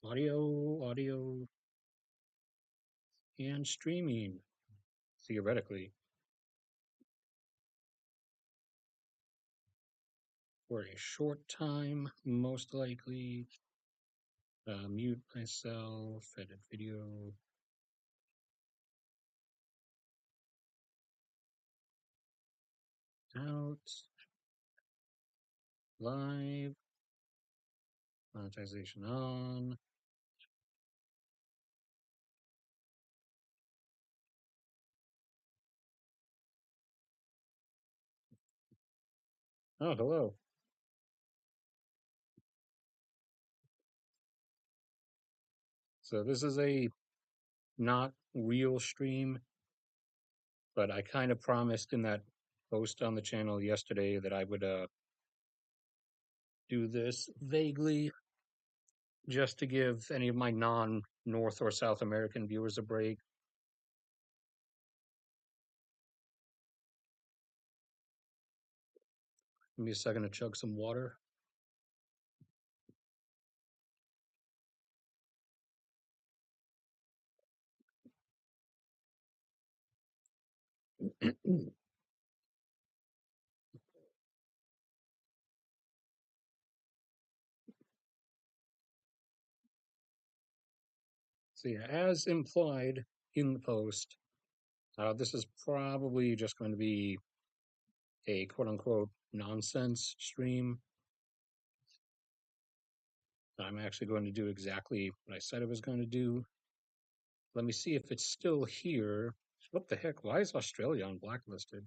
Audio, and streaming, theoretically, for a short time, most likely. Mute myself, edit video, out, live, monetization on. Oh, hello. So this is a not real stream, but I kind of promised in that post on the channel yesterday that I would do this vaguely just to give any of my non-North or South American viewers a break. Give me a second to chug some water. So yeah, as implied in the post, this is probably just going to be a quote unquote nonsense stream. I'm actually going to do exactly what I said I was going to do. Let me see if it's still here. What the heck? Why is Australia on blacklisted?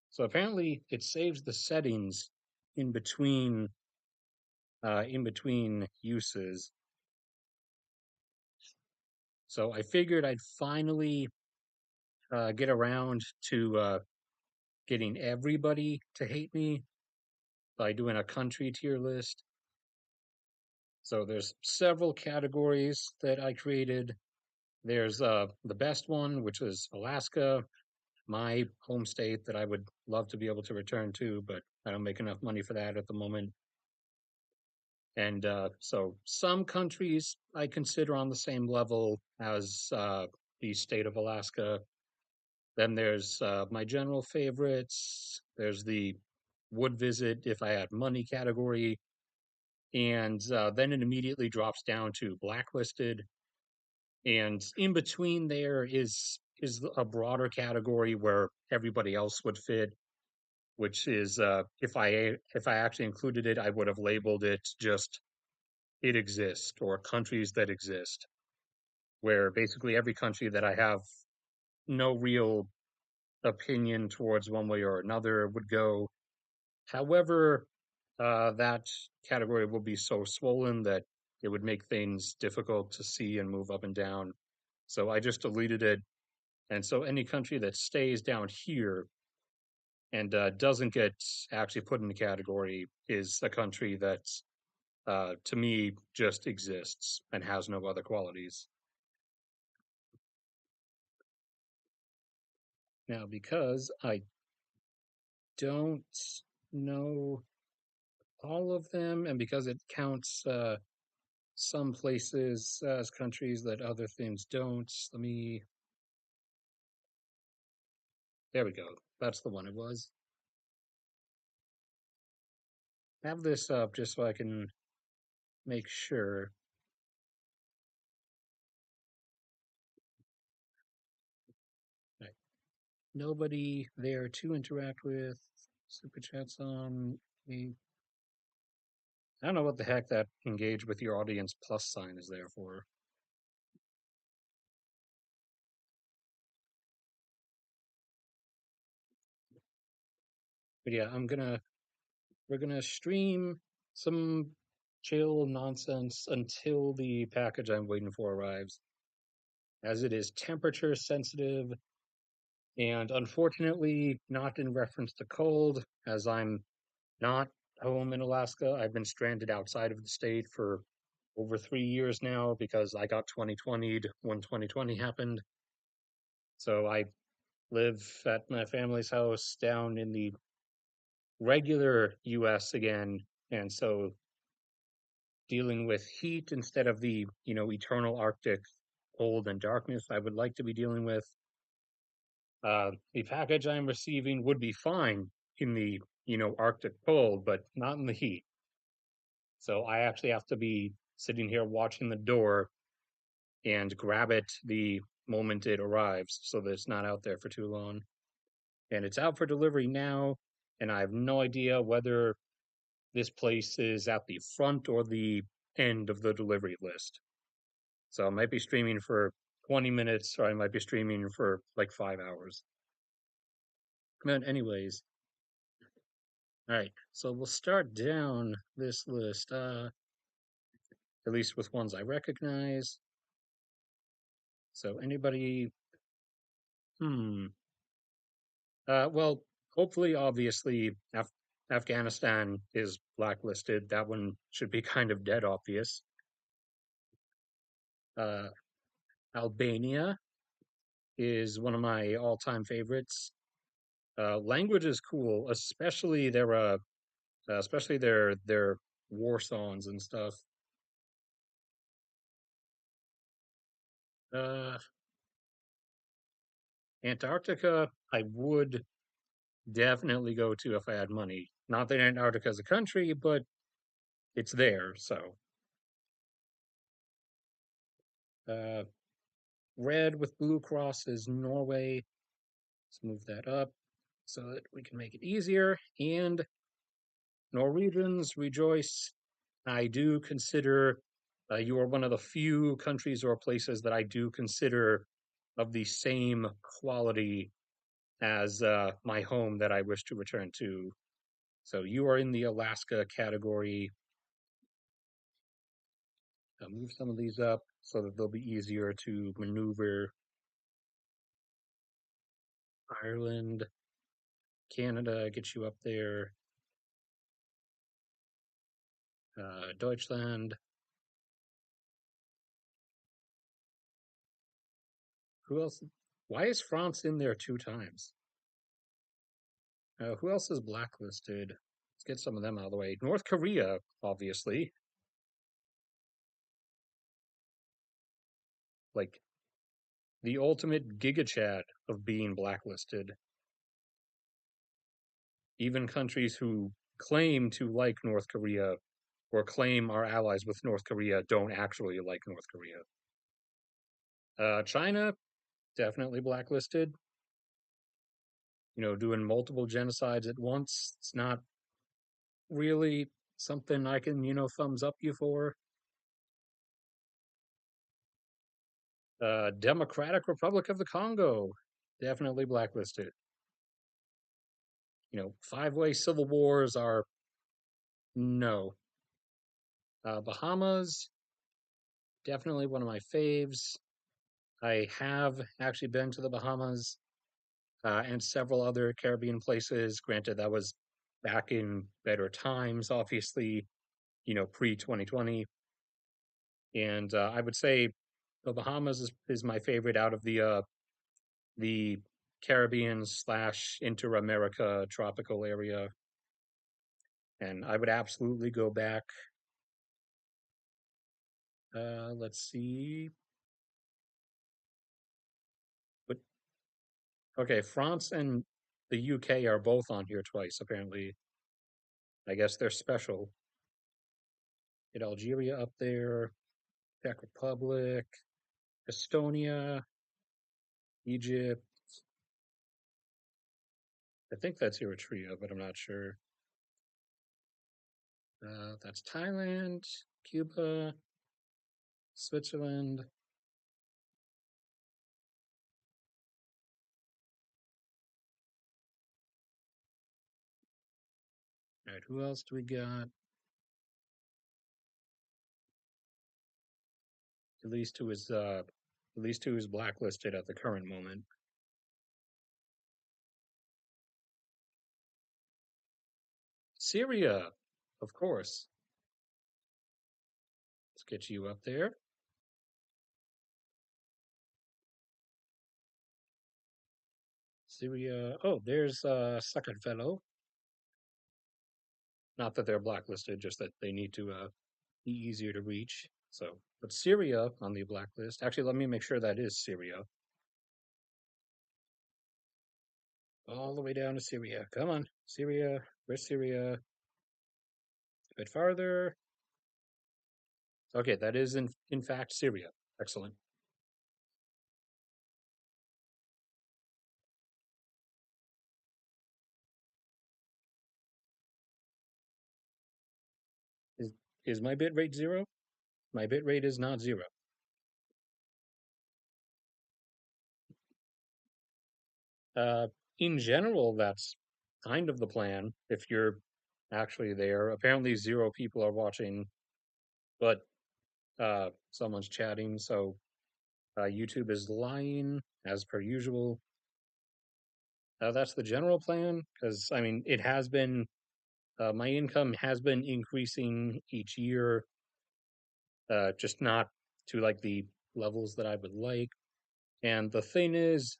So apparently it saves the settings in between uses. So I figured I'd finally get around to getting everybody to hate me by doing a country tier list. So there's several categories that I created. There's the best one, which is Alaska, my home state that I would love to be able to return to, but I don't make enough money for that at the moment. And so some countries I consider on the same level as the state of Alaska. Then there's my general favorites. There's the would visit if I had money category. And then it immediately drops down to blacklisted. And in between there is a broader category where everybody else would fit, which is if I actually included it, I would have labeled it just it exists or countries that exist, where basically every country that I have no real opinion towards one way or another would go. However, that category will be so swollen that it would make things difficult to see and move up and down. So I just deleted it. And so any country that stays down here and doesn't get actually put in the category is a country that, to me, just exists and has no other qualities. Now, because I don't know all of them, and because it counts some places as countries that other things don't, let me. There we go. That's the one it was. Have this up just so I can make sure. Right. Nobody there to interact with. Super chats on. Me. I don't know what the heck that engage with your audience plus sign is there for. But yeah, we're gonna stream some chill nonsense until the package I'm waiting for arrives, as it is temperature sensitive and unfortunately not in reference to cold, as I'm not home in Alaska. I've been stranded outside of the state for over 3 years now because I got 2020'd when 2020 happened. So I live at my family's house down in the regular US again. And so dealing with heat instead of the, eternal Arctic cold and darkness I would like to be dealing with. The package I'm receiving would be fine in the, Arctic cold, but not in the heat. So I actually have to be sitting here watching the door and grab it the moment it arrives so that it's not out there for too long. And it's out for delivery now, and I have no idea whether this place is at the front or the end of the delivery list. So I might be streaming for 20 minutes or I might be streaming for like 5 hours. But anyways, all right. So we'll start down this list, at least with ones I recognize. So anybody, hmm. Well, hopefully, obviously, Afghanistan is blacklisted. That one should be kind of dead obvious. Uh, Albania is one of my all-time favorites. Language is cool, especially their war songs and stuff. Uh, Antarctica, I would definitely go to if I had money. Not that Antarctica is a country, but it's there. So, uh, red with blue cross is Norway. Let's move that up so that we can make it easier. And Norwegians rejoice. I do consider you are one of the few countries or places that I do consider of the same quality as my home that I wish to return to. So you are in the Alaska category. I'll move some of these up so that they'll be easier to maneuver. Ireland, Canada, get you up there. Deutschland. Who else? Why is France in there two times? Who else is blacklisted? Let's get some of them out of the way. North Korea, obviously. Like the ultimate Giga Chad of being blacklisted. Even countries who claim to like North Korea or claim are allies with North Korea don't actually like North Korea. China, definitely blacklisted. Doing multiple genocides at once. It's not really something I can, thumbs up you for. Democratic Republic of the Congo, definitely blacklisted. Five-way civil wars are no. Bahamas, definitely one of my faves. I have actually been to the Bahamas and several other Caribbean places. Granted, that was back in better times, obviously, pre 2020. And I would say the Bahamas is my favorite out of the Caribbean slash Inter America tropical area. And I would absolutely go back. Let's see. But okay, France and the UK are both on here twice, apparently. I guess they're special. Get Algeria up there, Czech Republic, Estonia, Egypt. I think that's Eritrea, but I'm not sure. That's Thailand, Cuba, Switzerland. All right, who else do we got? At least who is blacklisted at the current moment. Syria, of course. Let's get you up there. Syria. Oh, there's Sakartvelo. Not that they're blacklisted, just that they need to be easier to reach. So, but Syria on the blacklist. Actually, let me make sure that is Syria. All the way down to Syria. Come on, Syria. Where's Syria? A bit farther. Okay, that is in fact Syria. Excellent. Is is my bit rate zero? My bit rate is not zero. Uh, in general, that's kind of the plan if you're actually there. Apparently, zero people are watching, but someone's chatting, so YouTube is lying as per usual. That's the general plan because I mean, it has been my income has been increasing each year, just not to like the levels that I would like. And the thing is,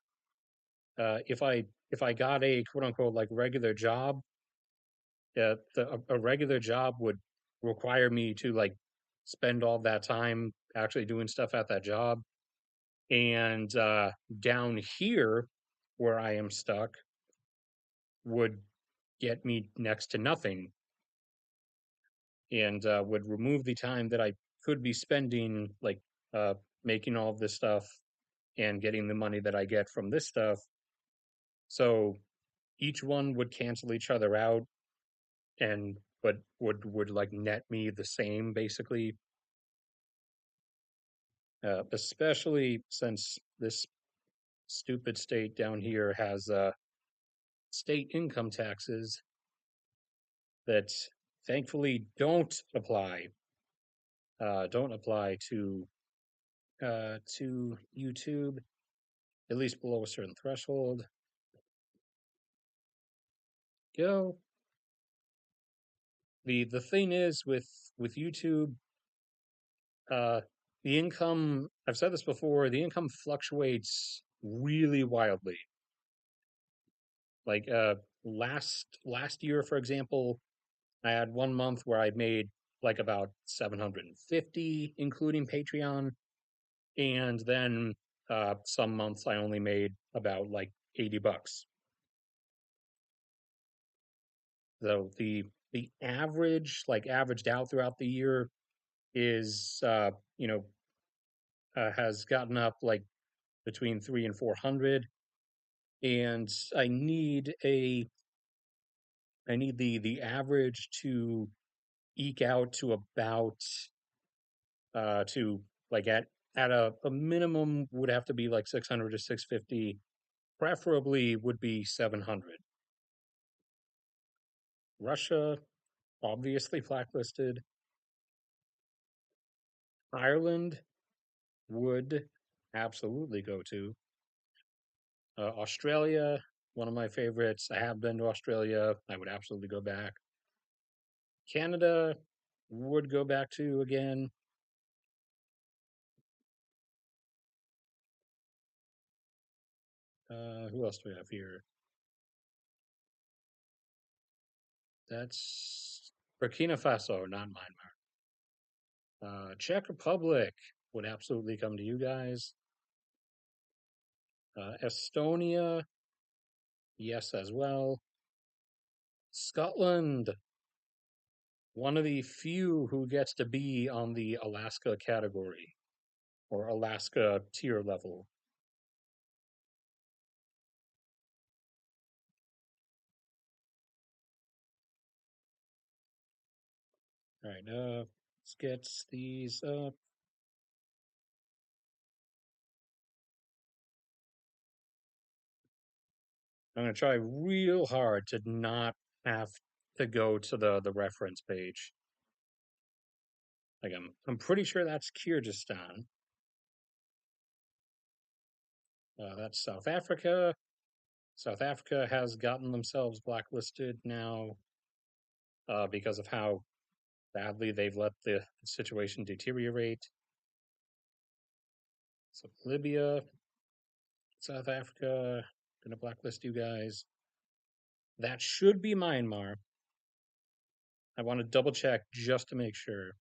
if I got a quote unquote like regular job, a regular job would require me to like spend all that time actually doing stuff at that job. And down here, where I am stuck, would get me next to nothing and would remove the time that I could be spending like uh, making all of this stuff and getting the money that I get from this stuff. So each one would cancel each other out and but would like net me the same basically. Especially since this stupid state down here has state income taxes that thankfully don't apply to YouTube, at least below a certain threshold. Go. The thing is with YouTube, uh, the income. I've said this before. The income fluctuates really wildly. Like last year, for example, I had one month where I made like about 750, including Patreon, and then some months I only made about like $80. So the average, like averaged out throughout the year, is you know has gotten up like between 300 and 400, and I need the average to eke out to about to like at a minimum would have to be like 600 to 650, preferably would be 700. Russia, obviously blacklisted. Ireland would absolutely go to. Australia, one of my favorites. I have been to Australia. I would absolutely go back. Canada would go back to again. Who else do we have here? That's Burkina Faso, not Myanmar. Czech Republic would absolutely come to you guys. Estonia, yes, as well. Scotland, one of the few who gets to be on the Alaska category or Alaska tier level. All right, let's get these up. I'm gonna try real hard to not have to go to the reference page. Like I'm pretty sure that's Kyrgyzstan. That's South Africa. South Africa has gotten themselves blacklisted now because of how badly they've let the situation deteriorate. So Libya, South Africa, gonna blacklist you guys. That should be Myanmar. I want to double check just to make sure.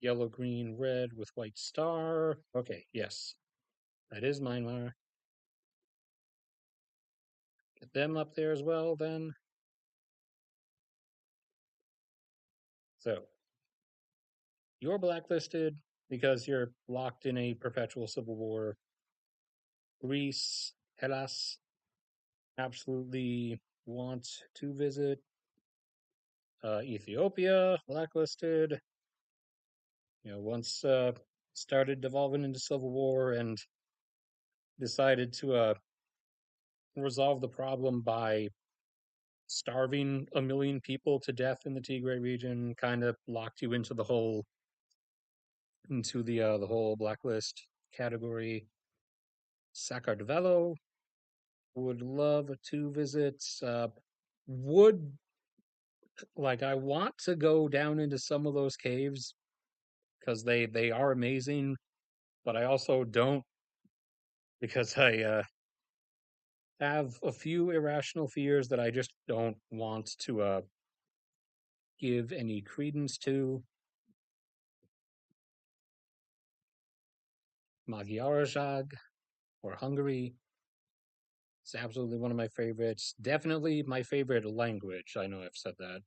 Yellow, green, red with white star. Okay, yes, that is Myanmar. Get them up there as well then. So you're blacklisted because you're locked in a perpetual civil war. Greece, Hellas, absolutely want to visit. Ethiopia, blacklisted. Once started devolving into civil war and decided to resolve the problem by starving a million people to death in the Tigray region, kind of locked you into the whole blacklist category. Sakartvelo would love to visit. Would like I want to go down into some of those caves because they are amazing, but I also don't because I have a few irrational fears that I just don't want to give any credence to. Magyarország or Hungary is absolutely one of my favorites. Definitely my favorite language. I know I've said that.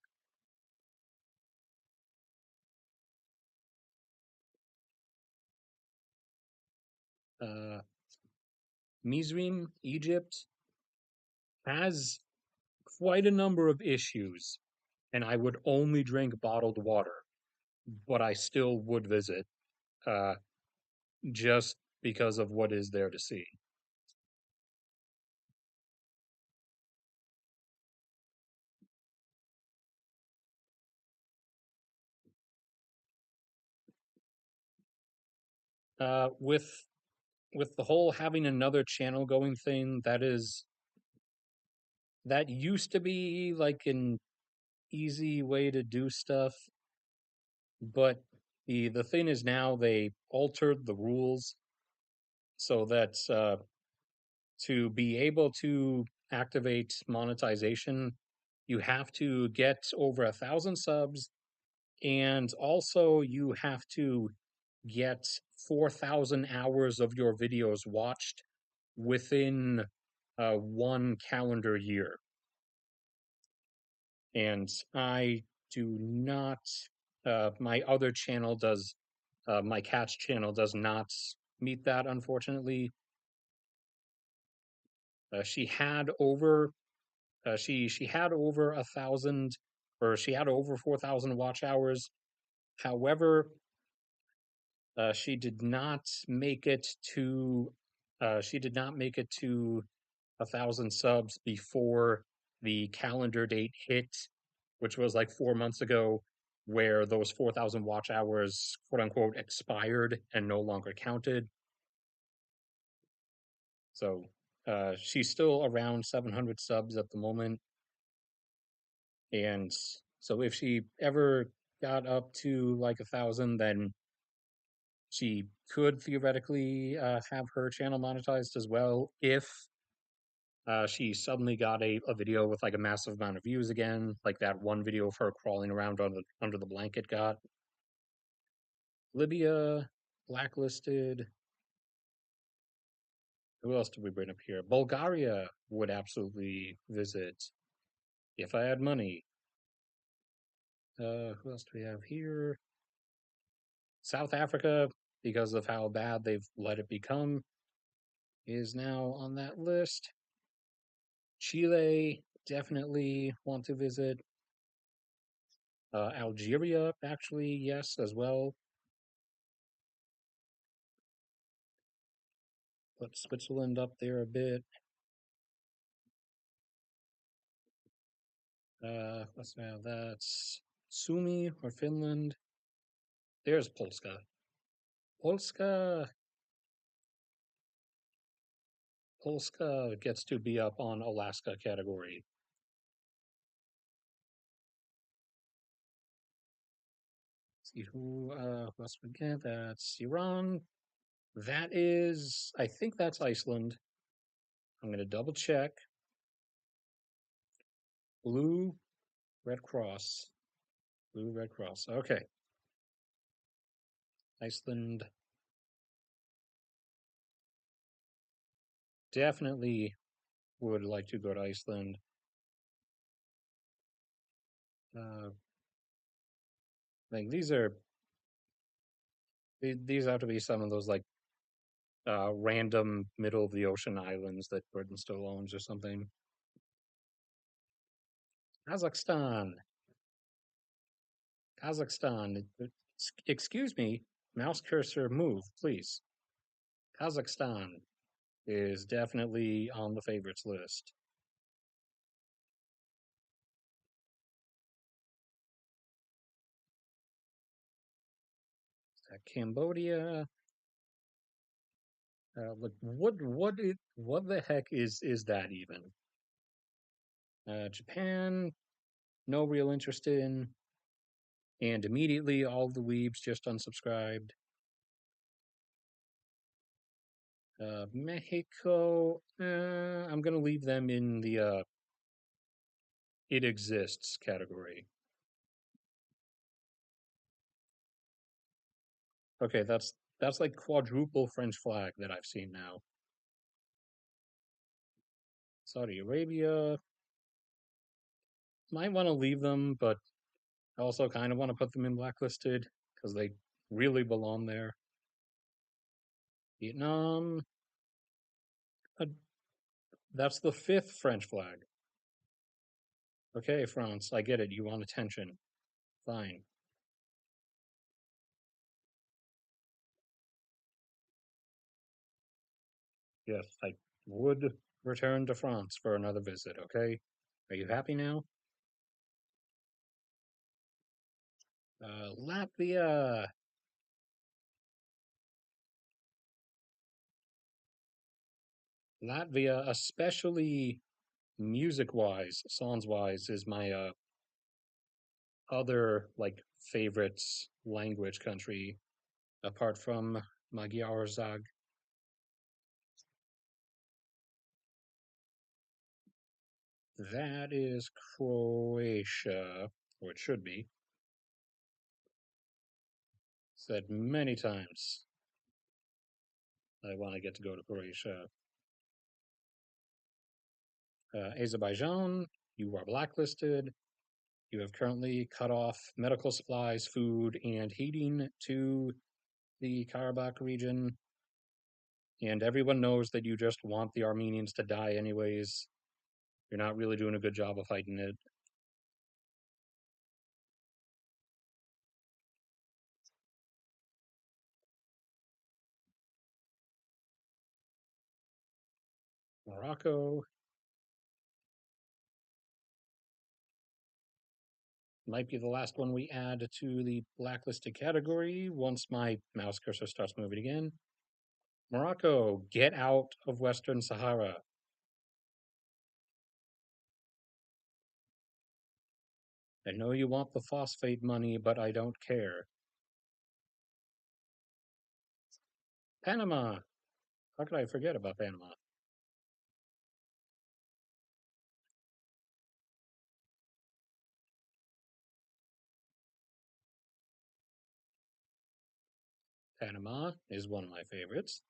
Uh, Mizrim, Egypt, has quite a number of issues, and I would only drink bottled water, but I still would visit uh, just because of what is there to see. With the whole having another channel going thing, that used to be like an easy way to do stuff, but the thing is now they altered the rules so that to be able to activate monetization, you have to get over 1,000 subs, and also you have to get 4,000 hours of your videos watched within 1 calendar year. And I do not. My other channel does. My cat's channel does not meet that, unfortunately. She had over she had over 1,000, or she had over 4,000 watch hours. However, she did not make it to she did not make it to 1,000 subs before the calendar date hit, which was like 4 months ago, where those 4,000 watch hours, quote unquote, expired and no longer counted. So she's still around 700 subs at the moment. And so if she ever got up to like 1,000, then she could theoretically have her channel monetized as well if she suddenly got a video with like a massive amount of views again, like that one video of her crawling around under the blanket got. Libya, blacklisted. Who else did we bring up here? Bulgaria would absolutely visit if I had money. Who else do we have here? South Africa, because of how bad they've let it become, is now on that list. Chile, definitely want to visit. Algeria, actually, yes, as well. Put Switzerland up there a bit. Let's have that's Sumi or Finland. There's Polska. Polska. Polska gets to be up on Alaska category. Let's see who else we get. That's Iran. That is, I think that's Iceland. I'm gonna double check. Blue Red Cross. Blue Red Cross. Okay. Iceland. Definitely would like to go to Iceland. Uh, like these have to be some of those like random middle of the ocean islands that Britain still owns or something. Kazakhstan, Kazakhstan. Excuse me, mouse cursor move, please. Kazakhstan is definitely on the favorites list. Cambodia. Like what the heck is that even? Japan, no real interest in, and immediately all the weebs just unsubscribed. Mexico, I'm gonna leave them in the it exists category. Okay, that's like quadruple French flag that I've seen now. Saudi Arabia, might want to leave them, but I also kind of want to put them in blacklisted because they really belong there. Vietnam, uh, that's the fifth French flag. Okay, France, I get it. You want attention. Fine. Yes, I would return to France for another visit, okay? Are you happy now? Latvia. Latvia, especially music wise, songs wise, is my other like favorites language country apart from Magyarország. That is Croatia, or it should be. Said many times I want to get to go to Croatia. Azerbaijan, you are blacklisted. You have currently cut off medical supplies, food, and heating to the Karabakh region. And everyone knows that you just want the Armenians to die anyways. You're not really doing a good job of fighting it. Morocco might be the last one we add to the blacklisted category once my mouse cursor starts moving again. Morocco, get out of Western Sahara. I know you want the phosphate money, but I don't care. Panama. How could I forget about Panama? Panama is one of my favorites.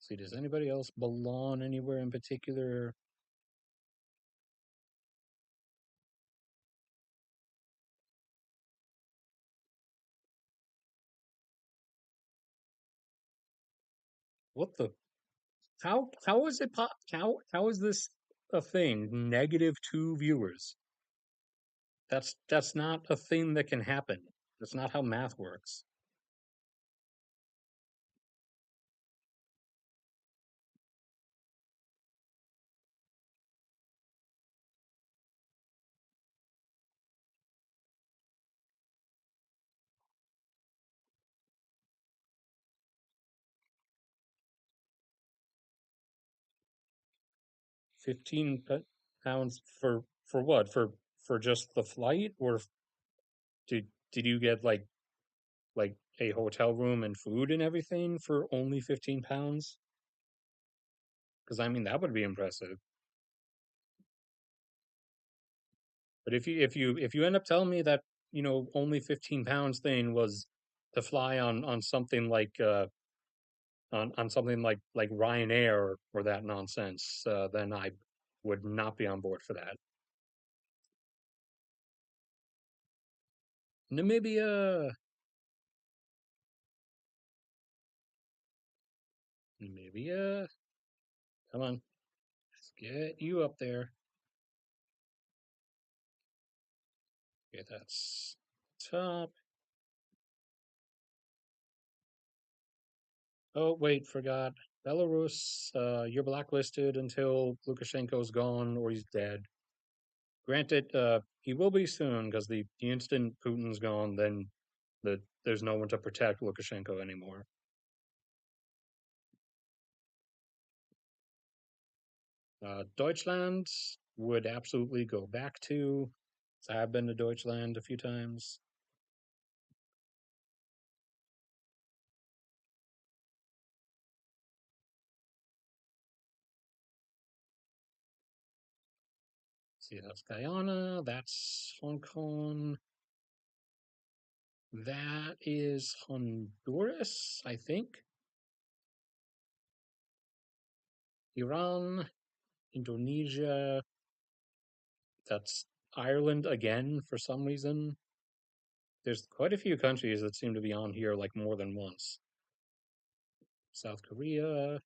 See, does anybody else belong anywhere in particular? What the? How is it how is this a thing? -2 viewers. That's not a thing that can happen. That's not how math works. 15 pounds for what? For just the flight, or did you get like a hotel room and food and everything for only 15 pounds? Because I mean that would be impressive. But if you end up telling me that, only 15 pounds thing was to fly on something like on something like Ryanair or that nonsense, then I would not be on board for that. Namibia, Namibia, come on, let's get you up there. Okay, that's top. Oh, wait, forgot. Belarus, you're blacklisted until Lukashenko's gone or he's dead. Granted, he will be soon because the instant Putin's gone, then there's no one to protect Lukashenko anymore. Deutschland would absolutely go back to. I've been to Deutschland a few times. See, that's Guyana, that's Hong Kong, that is Honduras, I think. Iran, Indonesia, that's Ireland again for some reason. There's quite a few countries that seem to be on here like more than once. South Korea,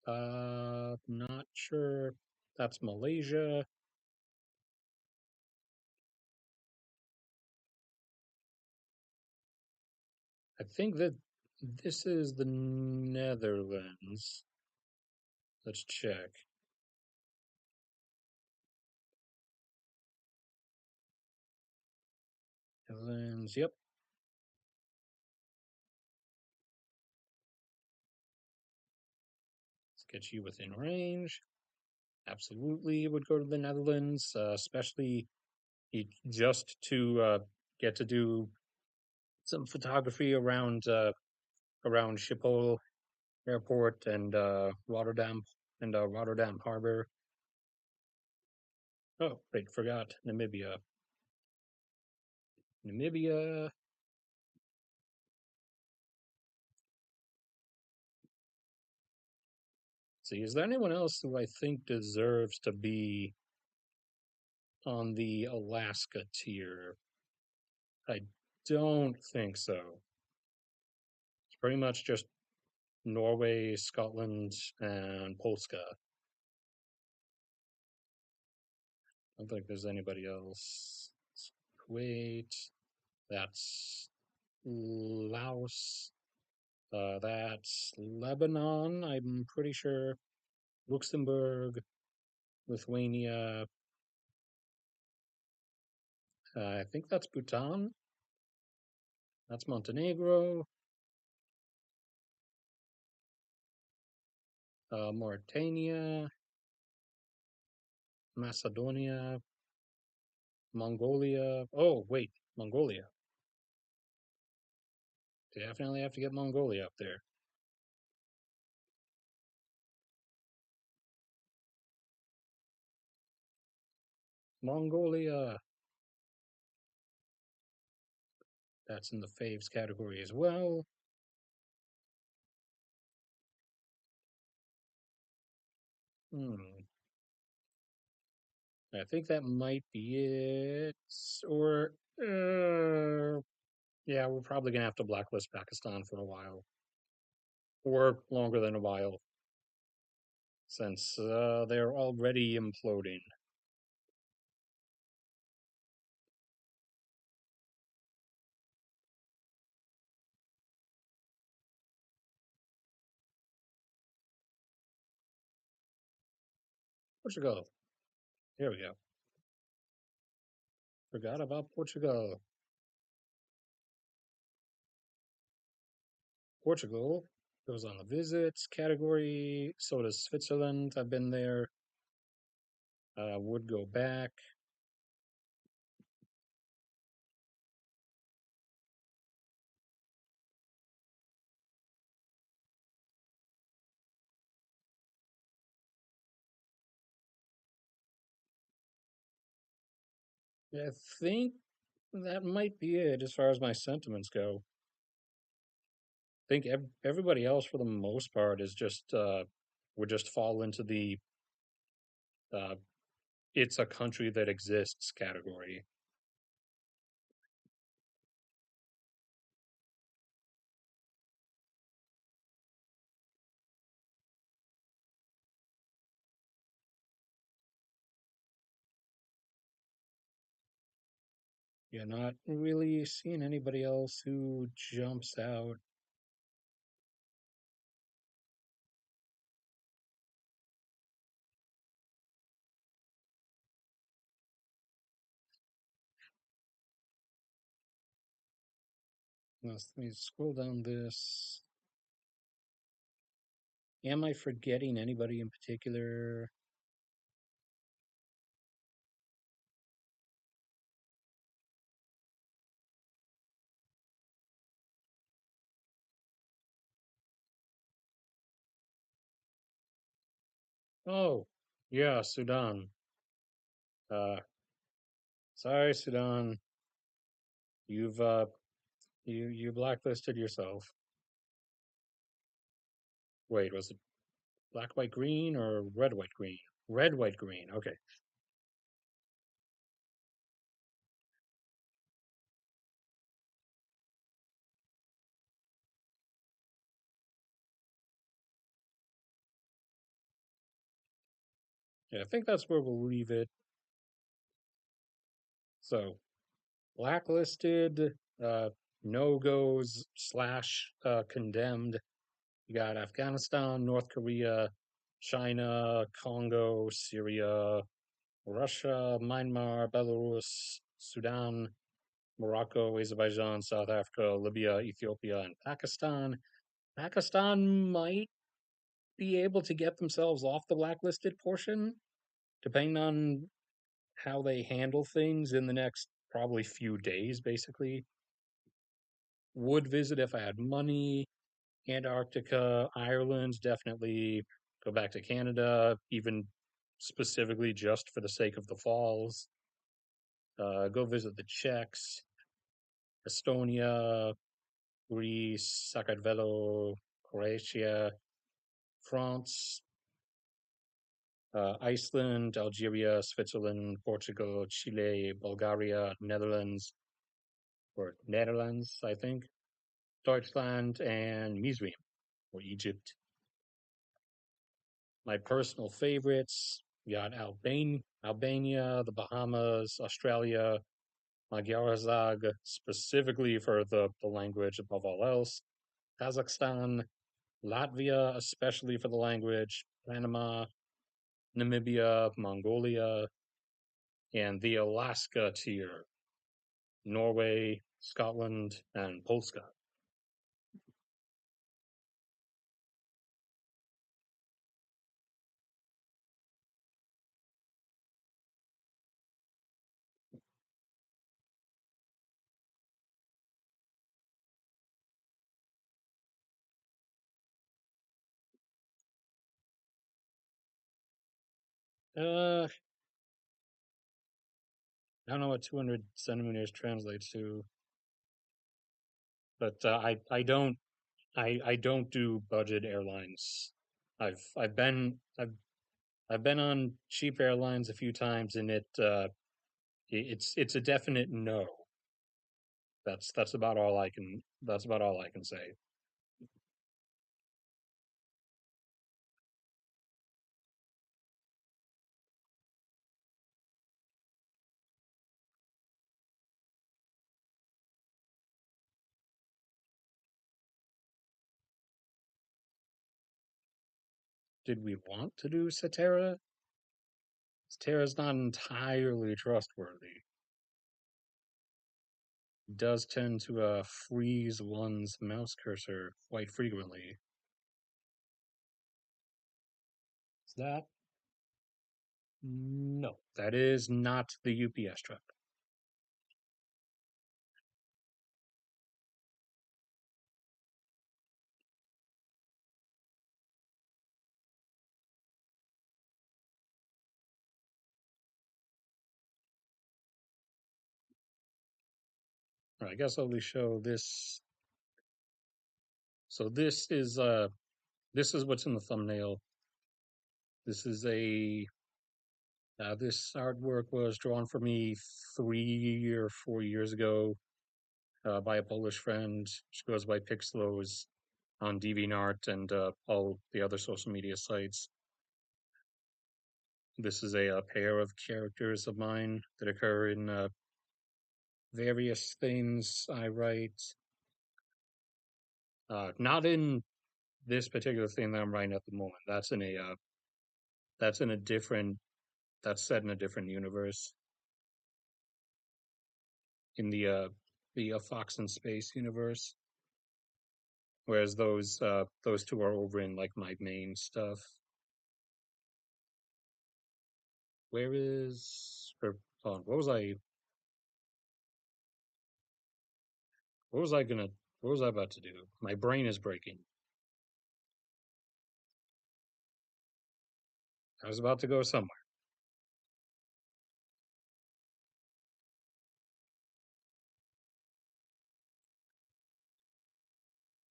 not sure. That's Malaysia. I think that this is the Netherlands. Let's check. Netherlands, yep. Let's get you within range. Absolutely would go to the Netherlands, especially just to get to do some photography around Schiphol Airport and Rotterdam Harbor. Oh, wait, forgot Namibia. Namibia. See, is there anyone else who I think deserves to be on the Alaska tier? I don't think so. It's pretty much just Norway, Scotland, and Polska. I don't think there's anybody else. Kuwait, that's Laos, that's Lebanon, I'm pretty sure. Luxembourg, Lithuania, I think that's Bhutan, that's Montenegro, Mauritania, Macedonia, Mongolia. Oh, wait, Mongolia. Definitely have to get Mongolia up there. Mongolia. That's in the faves category as well. Hmm. I think that might be it. Or, yeah, we're probably gonna have to blacklist Pakistan for a while, or longer than a while, since they're already imploding. Portugal. Here we go. Forgot about Portugal. Portugal goes on the visits category. So does Switzerland. I've been there. Would go back. I think that might be it as far as my sentiments go. I think everybody else, for the most part, is just would just fall into the uh, "it's a country that exists" category. Yeah, not really seeing anybody else who jumps out. Let me scroll down this. Am I forgetting anybody in particular? Oh, yeah, Sudan. Uh, sorry, Sudan. You've you blacklisted yourself. Wait, was it black, white, green or red, white, green? Red, white, green. Okay. Yeah, I think that's where we'll leave it. So, blacklisted, no goes slash condemned. You got Afghanistan, North Korea, China, Congo, Syria, Russia, Myanmar, Belarus, Sudan, Morocco, Azerbaijan, South Africa, Libya, Ethiopia, and Pakistan. Pakistan might be able to get themselves off the blacklisted portion, depending on how they handle things in the next probably few days, basically. Would visit if I had money. Antarctica, Ireland, definitely go back to Canada, even specifically just for the sake of the falls. Go visit the Czechs, Estonia, Greece, Sakartvelo, Croatia, France, Iceland, Algeria, Switzerland, Portugal, Chile, Bulgaria, Netherlands, or Netherlands, I think, Deutschland, and Mizraim, or Egypt. My personal favorites, we got Albania, the Bahamas, Australia, Magyarország, specifically for the language above all else, Kazakhstan, Latvia, especially for the language, Panama, Namibia, Mongolia, and the Alaska tier, Norway, Scotland, and Polska. I don't know what 200 centimeters translates to, but I don't do budget airlines. I've been on cheap airlines a few times, and it's a definite no. That's about all I can that's about all I can say. Did we want to do Cetera? Cetera's not entirely trustworthy. It does tend to freeze one's mouse cursor quite frequently. Is that? No, that is not the UPS truck. I guess I'll show this. So this is what's in the thumbnail. This is a this artwork was drawn for me 3 or 4 years ago by a Polish friend. She goes by Pixlos on DeviantArt and all the other social media sites. This is a pair of characters of mine that occur in various things I write. Not in this particular thing that I'm writing at the moment. That's in a different that's set in a different universe in the Fox and Space universe. Whereas those two are over in like my main stuff. Where is or hold on, what was I gonna what was I about to do? My brain is breaking. I was about to go somewhere.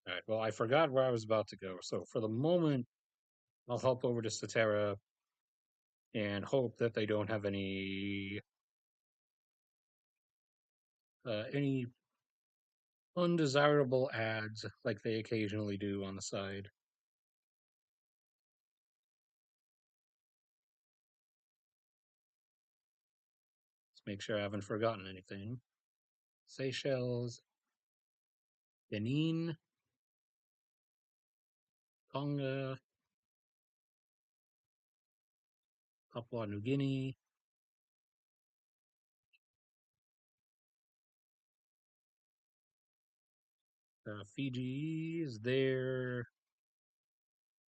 All right. Well, I forgot where I was about to go. So for the moment, I'll hop over to Statera and hope that they don't have any undesirable ads like they occasionally do on the side. Let's make sure I haven't forgotten anything. Seychelles, Benin, Tonga, Papua New Guinea, Fiji is there,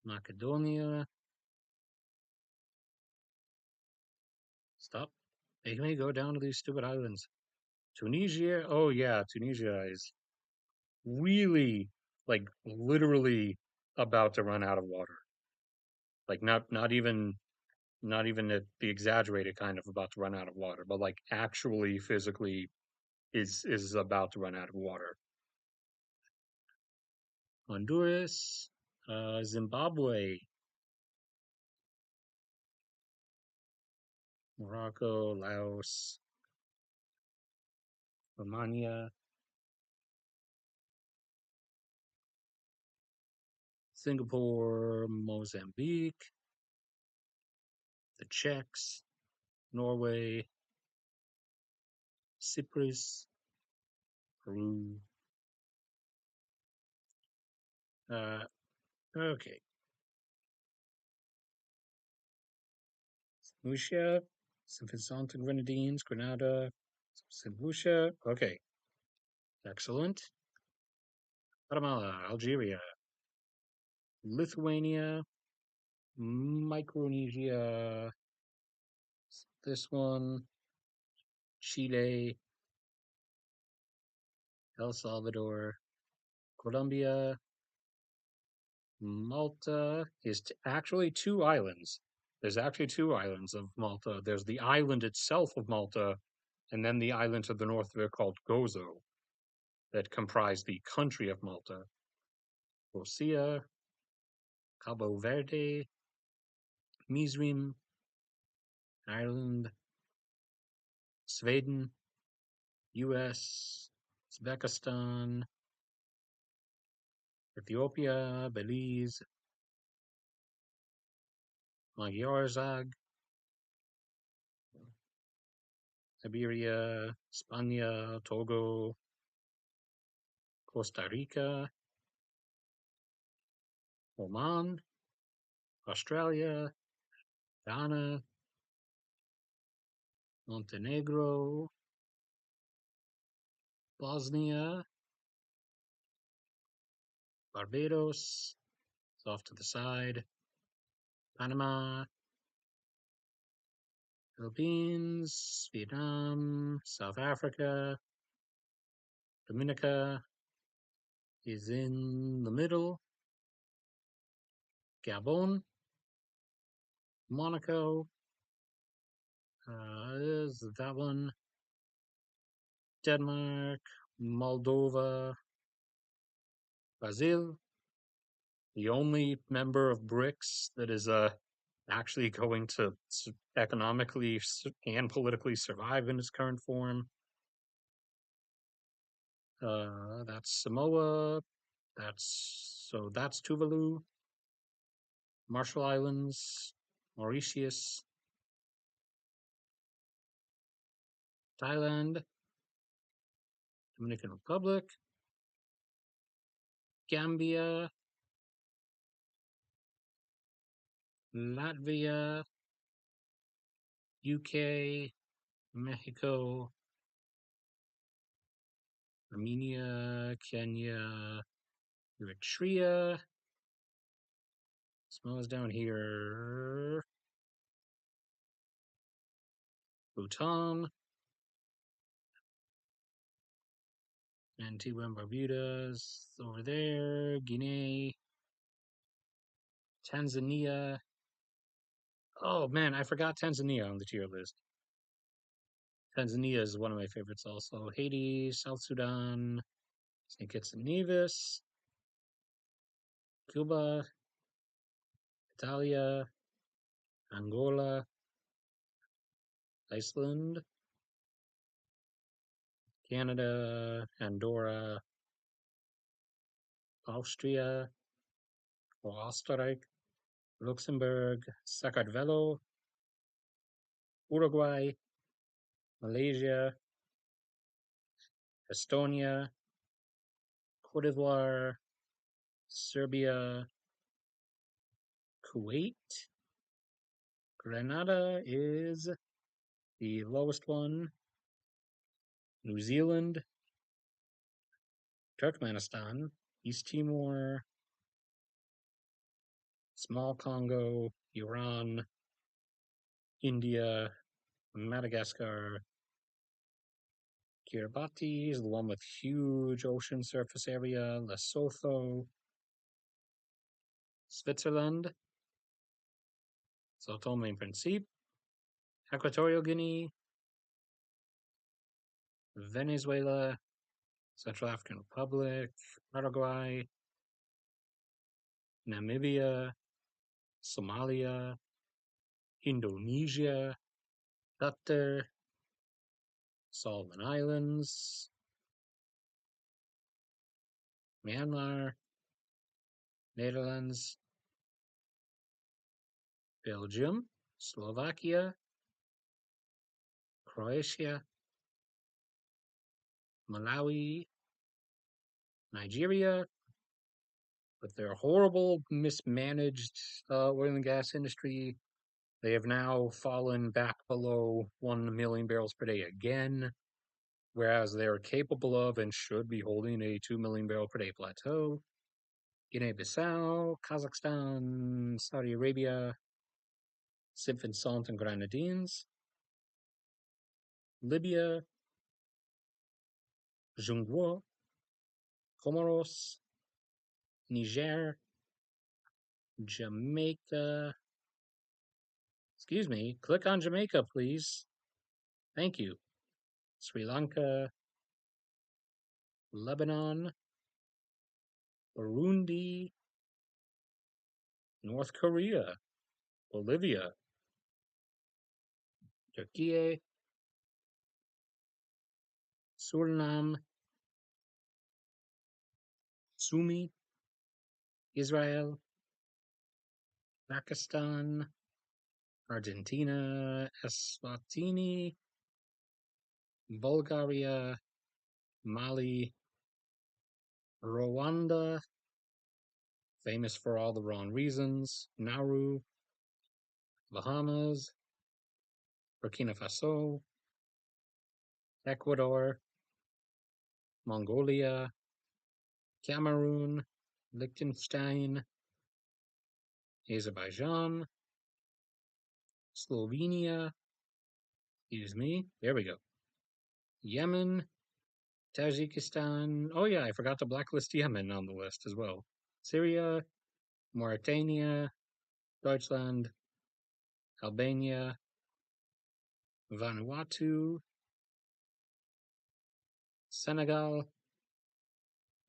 Macedonia. Stop making me go down to these stupid islands. Tunisia. Oh yeah, Tunisia is really like literally about to run out of water. Like not even the exaggerated kind of about to run out of water, but like actually physically is about to run out of water. Honduras, Zimbabwe, Morocco, Laos, Romania, Singapore, Mozambique, the Czechs, Norway, Cyprus, Peru. Uh, okay. Lucia, St. Vincent and Grenadines, Grenada, St. Lucia. Okay, excellent. Guatemala, Algeria, Lithuania, Micronesia, this one, Chile, El Salvador, Colombia, Malta is actually two islands. There's actually two islands of Malta. There's the island itself of Malta, and then the island to the north of it called Gozo that comprise the country of Malta. Rosia, Cabo Verde, Mizrim, Ireland, Sweden, US, Uzbekistan, Ethiopia, Belize, Magyarország, Iberia, Spania, Togo, Costa Rica, Oman, Australia, Ghana, Montenegro, Bosnia, Barbados, it's off to the side, Panama, Philippines, Vietnam, South Africa, Dominica is in the middle, Gabon, Monaco, is that one, Denmark, Moldova, Brazil, the only member of BRICS that is actually going to economically and politically survive in its current form. That's Samoa. That's Tuvalu, Marshall Islands, Mauritius, Thailand, Dominican Republic, Gambia, Latvia, UK, Mexico, Armenia, Kenya, Eritrea. Samoa's down here. Bhutan, Antigua and Barbuda's over there. Guinea, Tanzania. Oh man, I forgot Tanzania on the tier list. Tanzania is one of my favorites also. Haiti, South Sudan, St. Kitts and Nevis, Cuba, Italia, Angola, Iceland, Canada, Andorra, Austria, Österreich, Luxembourg, Sakartvelo, Uruguay, Malaysia, Estonia, Cote d'Ivoire, Serbia, Kuwait. Grenada is the lowest one. New Zealand, Turkmenistan, East Timor, Small Congo, Iran, India, Madagascar. Kiribati is the one with huge ocean surface area. Lesotho, Switzerland, Sao Tome and Principe, Equatorial Guinea, Venezuela, Central African Republic, Paraguay, Namibia, Somalia, Indonesia, Qatar, Solomon Islands, Myanmar, Netherlands, Belgium, Slovakia, Croatia, Malawi, Nigeria, with their horrible, mismanaged oil and gas industry. They have now fallen back below 1 million barrels per day again, whereas they are capable of and should be holding a 2 million barrel per day plateau. Guinea-Bissau, Kazakhstan, Saudi Arabia, St. Vincent and Grenadines, Libya, Zhengguo, Comoros, Niger, Jamaica. Excuse me, click on Jamaica, please. Thank you. Sri Lanka, Lebanon, Burundi, North Korea, Bolivia, Turkey, Suriname, Sumi, Israel, Pakistan, Argentina, Eswatini, Bulgaria, Mali, Rwanda, famous for all the wrong reasons, Nauru, Bahamas, Burkina Faso, Ecuador, Mongolia, Cameroon, Liechtenstein, Azerbaijan, Slovenia, excuse me, there we go, Yemen, Tajikistan. Oh yeah, I forgot to blacklist Yemen on the list as well. Syria, Mauritania, Deutschland, Albania, Vanuatu, Senegal,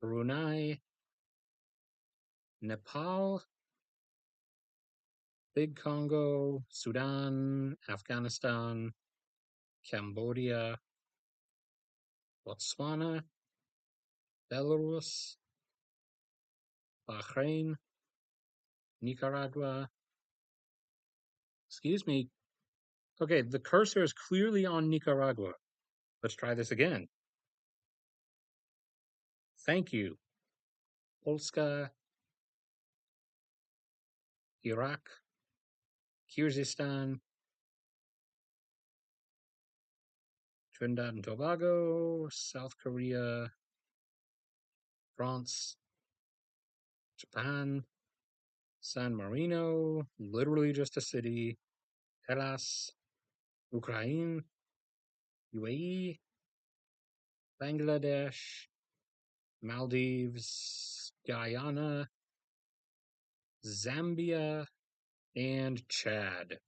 Brunei, Nepal, Big Congo, Sudan, Afghanistan, Cambodia, Botswana, Belarus, Bahrain, Nicaragua. Excuse me. Okay, the cursor is clearly on Nicaragua. Let's try this again. Thank you. Polska, Iraq, Kyrgyzstan, Trinidad and Tobago, South Korea, France, Japan, San Marino, literally just a city, Hellas, Ukraine, UAE, Bangladesh, Maldives, Guyana, Zambia, and Chad.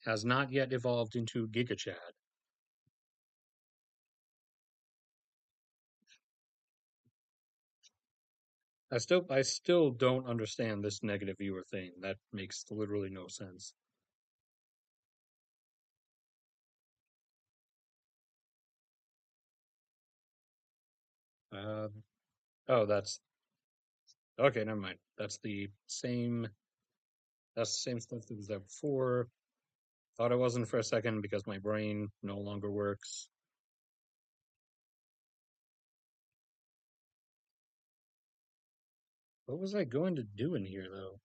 Has not yet evolved into Giga Chad. I still don't understand this negative viewer thing. That makes literally no sense. Uh, oh, that's okay. Never mind. That's the same stuff that was there before. Thought it wasn't for a second because my brain no longer works. What was I going to do in here though?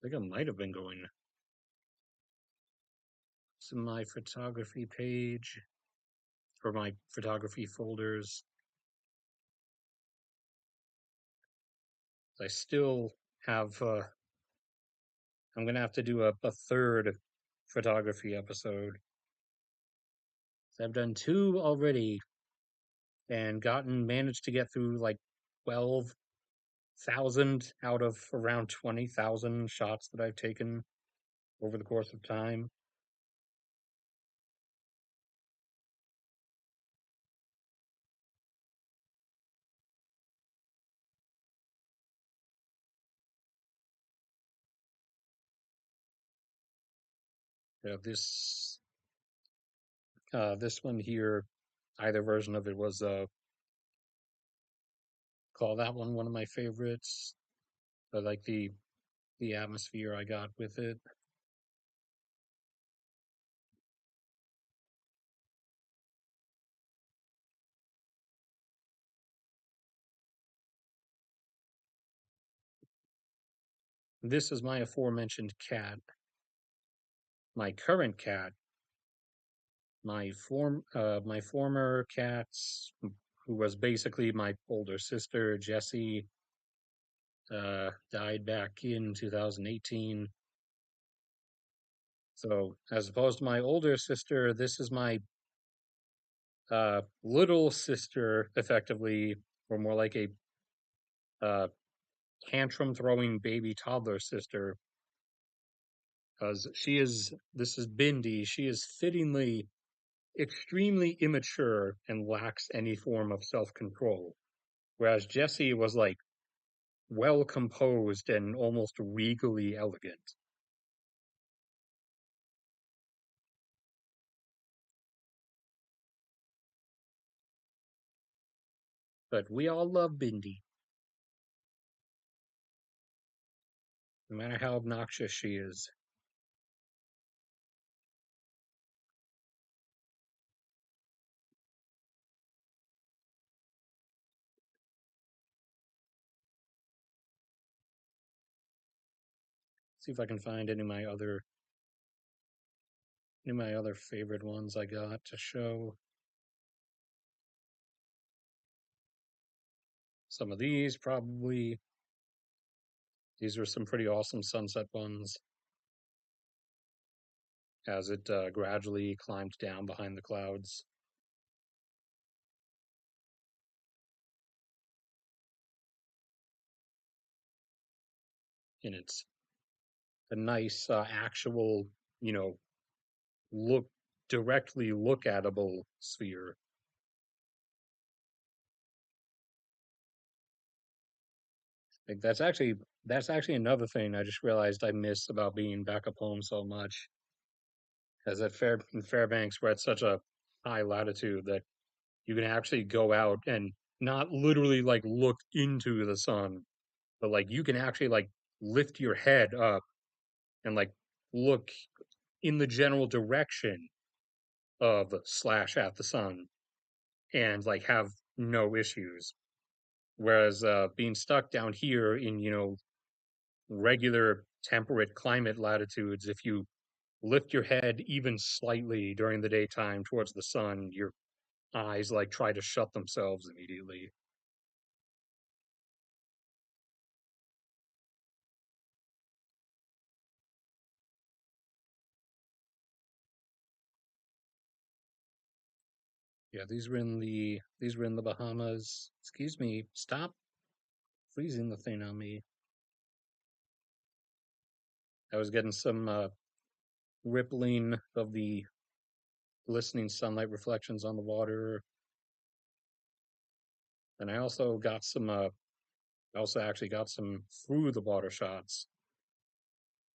I think I might have been going to my photography page or my photography folders. I still have. I'm gonna have to do a third photography episode. I've done two already and gotten managed to get through like 12,000 out of around 20,000 shots that I've taken over the course of time. This this one here, either version of it was call that one of my favorites. I like the atmosphere I got with it. This is my aforementioned cat, my current cat, my former cats, who was basically my older sister, Jessie, died back in 2018. So, as opposed to my older sister, this is my little sister, effectively, or more like a uh, tantrum throwing baby toddler sister, because this is Bindi. She is fittingly extremely immature and lacks any form of self control. Whereas Jessie was like well composed and almost regally elegant. But we all love Bindi, no matter how obnoxious she is. See if I can find any of my other favorite ones I got to show. Some of these probably. These are some pretty awesome sunset ones as it gradually climbed down behind the clouds. and it's a nice actual, you know, look directly look atable sphere. Like that's actually another thing I just realized I miss about being back up home so much. As at Fairbanks, we're at such a high latitude that you can actually go out and not literally like look into the sun, but like you can actually like lift your head up and like look in the general direction of slash at the sun and like have no issues. Whereas being stuck down here in, regular temperate climate latitudes, if you lift your head even slightly during the daytime towards the sun, your eyes like try to shut themselves immediately. Yeah, these were in the Bahamas. Excuse me, stop freezing the thing on me. I was getting some rippling of the glistening sunlight reflections on the water, and I also actually got some through the water shots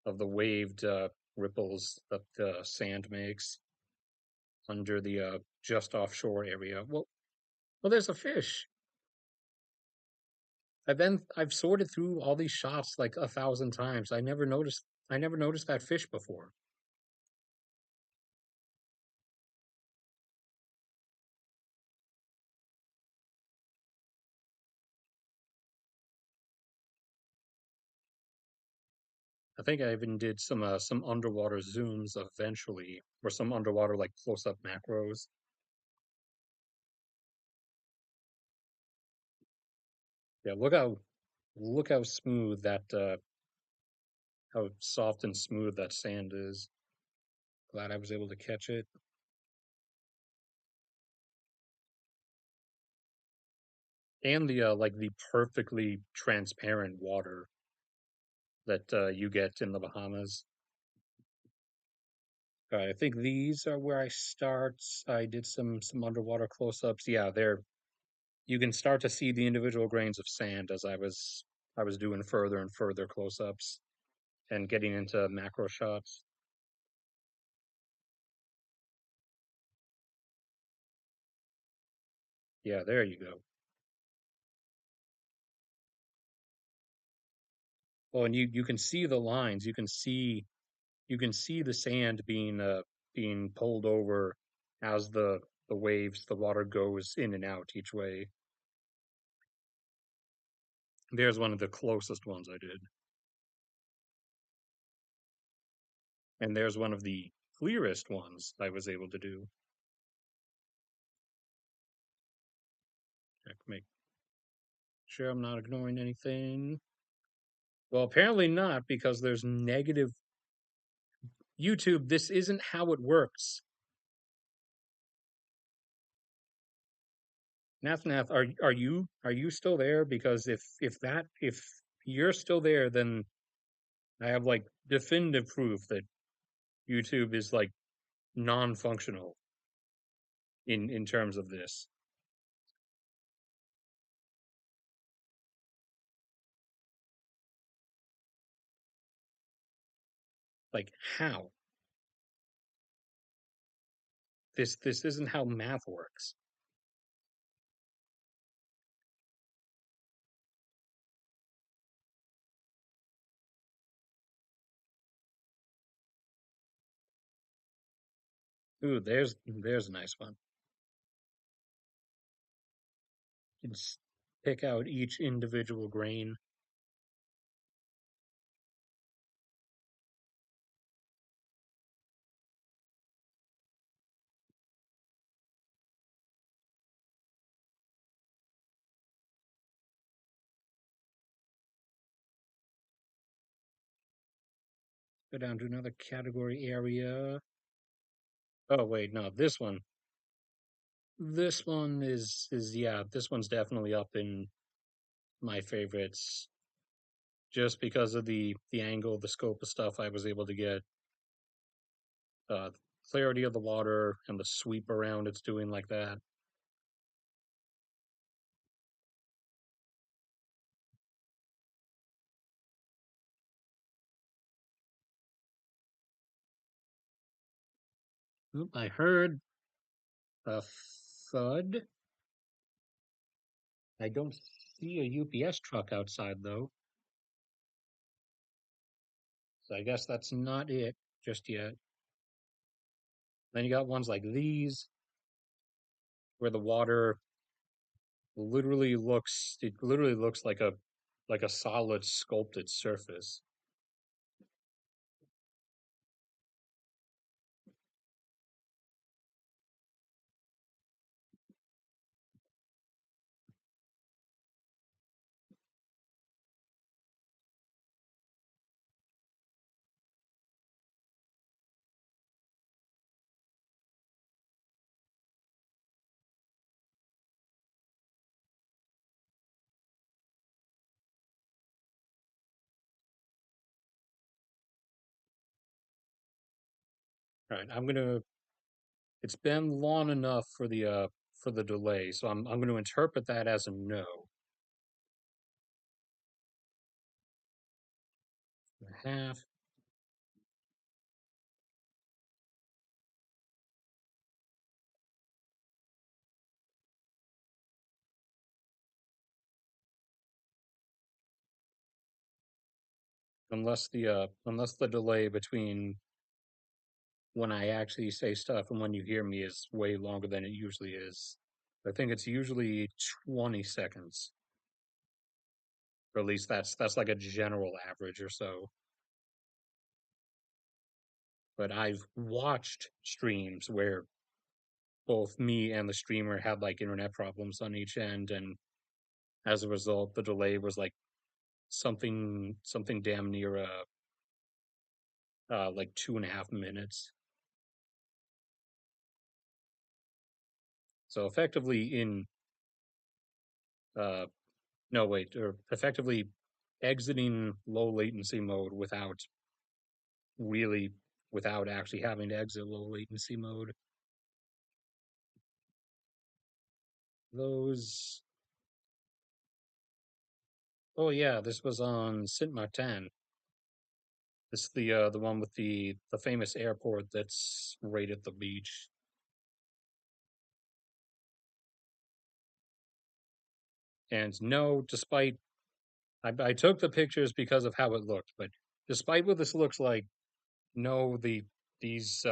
of the waved ripples that the sand makes under the just offshore area. Well, there's a fish. I've sorted through all these shots like 1,000 times. I never noticed that fish before. I think I even did some underwater zooms eventually, or some underwater like close up macros. Yeah, look how smooth that how soft and smooth that sand is. Glad I was able to catch it. And the like the perfectly transparent water that you get in the Bahamas. I think these are where I start. I did some underwater close-ups. Yeah, there you can start to see the individual grains of sand as I was doing further and further close-ups and getting into macro shots. Yeah, there you go. Oh, and you can see the lines. You can see the sand being pulled over as the water goes in and out each way. There's one of the closest ones I did. And there's one of the clearest ones I was able to do. Check, make sure I'm not ignoring anything. Well, apparently not, because there's negative YouTube. This isn't how it works. Nathanath, are you still there? Because if you're still there, then I have like definitive proof that YouTube is like non-functional in terms of this. Like how? This isn't how math works. Ooh, there's a nice one. You can pick out each individual grain. Go down to another category area. Oh wait, no, this one. This one is yeah, this one's definitely up in my favorites. just because of the angle, the scope of stuff I was able to get, uh, clarity of the water and the sweep around it's doing like that. Oop, I heard a thud. I don't see a UPS truck outside though, so I guess that's not it just yet. Then you got ones like these where the water literally looks like a solid sculpted surface. All right, I'm gonna. It's been long enough for the delay, so I'm gonna interpret that as a no. A half, unless the delay between when I actually say stuff and when you hear me is way longer than it usually is. I think it's usually 20 seconds, or at least that's like a general average or so. But I've watched streams where both me and the streamer had like internet problems on each end, and as a result, the delay was like something damn near like 2.5 minutes. So effectively in uh no wait, or effectively exiting low latency mode really without actually having to exit low latency mode. Those oh yeah, this was on Saint Martin. This is the one with the famous airport that's right at the beach. And no, despite I took the pictures because of how it looked, but despite what this looks like, no, these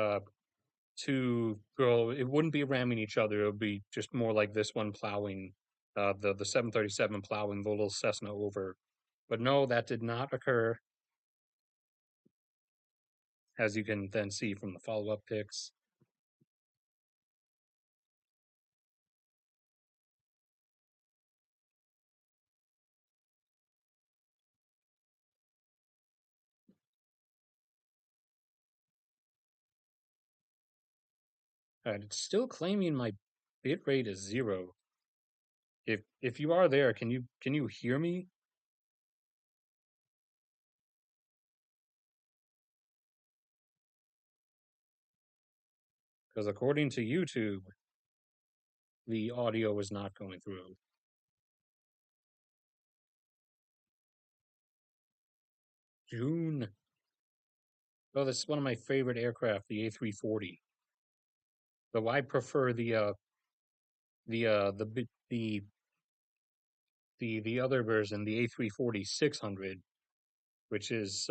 two girl it wouldn't be ramming each other. It would be just more like this one plowing the 737 plowing the little Cessna over. But no, that did not occur, as you can then see from the follow-up pics. And it's still claiming my bit rate is 0. If you are there, can you hear me? Because according to YouTube, the audio is not going through. June. Oh, this is one of my favorite aircraft, the A340. Though I prefer the other version, the A340-600, which is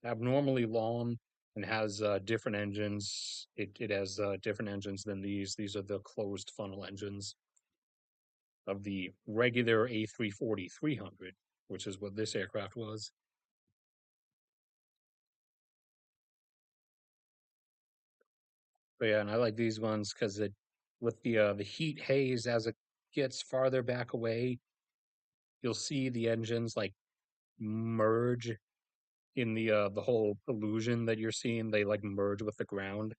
abnormally long and has different engines. It has different engines than these. These are the closed funnel engines of the regular A340-300, which is what this aircraft was. But yeah, and I like these ones because it with the heat haze as it gets farther back away, you'll see the engines like merge in the whole illusion that you're seeing. They like merge with the ground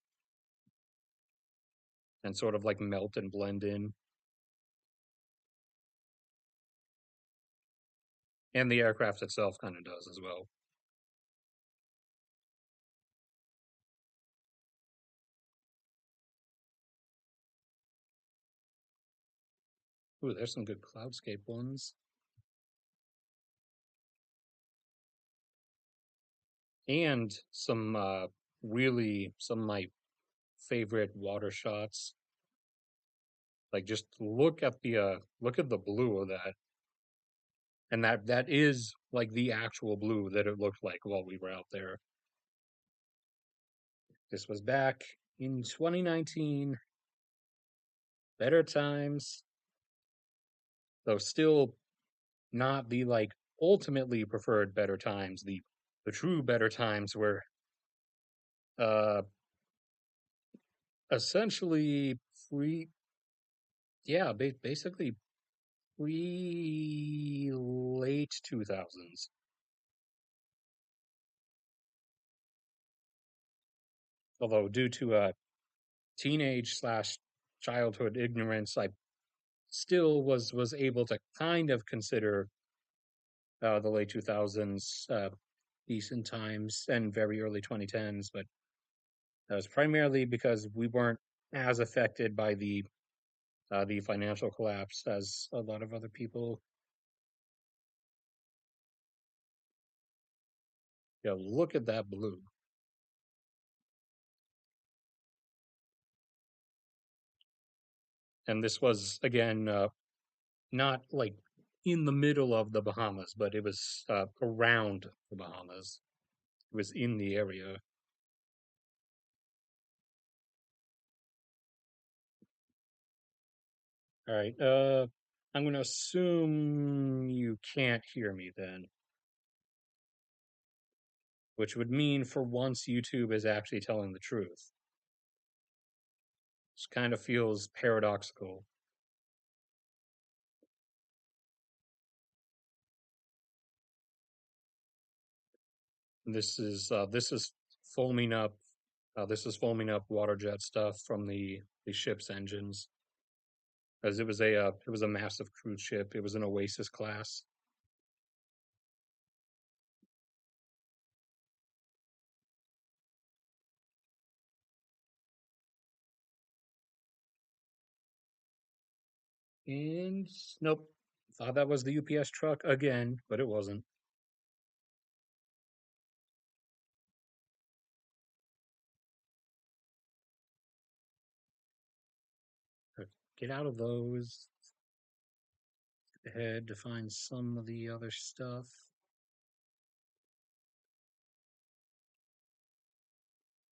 and sort of like melt and blend in. And the aircraft itself kind of does as well. Ooh, there's some good cloudscape ones. And some really some of my favorite water shots. Like just look at the blue of that. And that is like the actual blue that it looked like while we were out there. This was back in 2019. Better times, though still not the like ultimately preferred better times. The true better times were uh essentially free, yeah, basically pre late 2000s. Although due to teenage slash childhood ignorance, I still was able to kind of consider the late 2000s decent times and very early 2010s, but that was primarily because we weren't as affected by the financial collapse as a lot of other people. Yeah, look at that blue. And this was again not like in the middle of the Bahamas, but it was around the Bahamas. It was in the area. All right. I'm gonna assume you can't hear me then, which would mean for once YouTube is actually telling the truth. This kind of feels paradoxical. This is foaming up. This is foaming up water jet stuff from the ship's engines, as it was a massive cruise ship. It was an Oasis class. And nope, thought that was the UPS truck again, but it wasn't. Get out of those. Ahead to find some of the other stuff.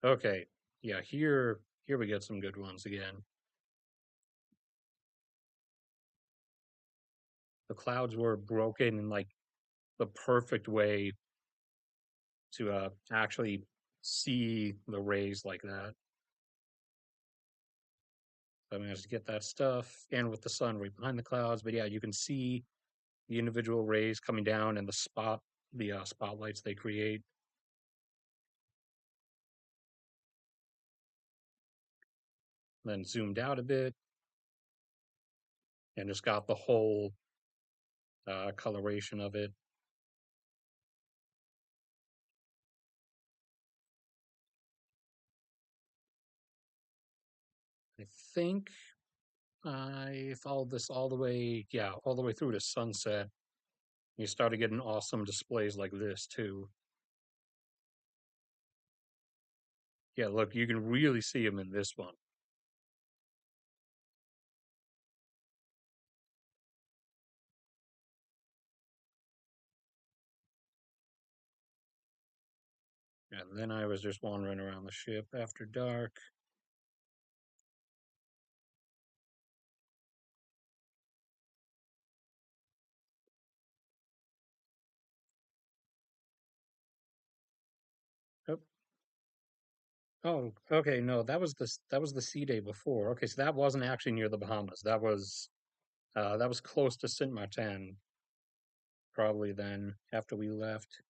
Okay, yeah, here we get some good ones again. The clouds were broken in like the perfect way to actually see the rays like that. So I managed to get that stuff, and with the sun right behind the clouds. But yeah, you can see the individual rays coming down and the spotlights they create. Then zoomed out a bit and just got the whole coloration of it. I think I followed this all the way, yeah, all the way through to sunset. You started getting awesome displays like this too. Yeah, look, you can really see them in this one. And then I was just wandering around the ship after dark. Oh, oh, okay, no, that was the sea day before. Okay, so that wasn't actually near the Bahamas. That was close to Saint Martin, probably then after we left.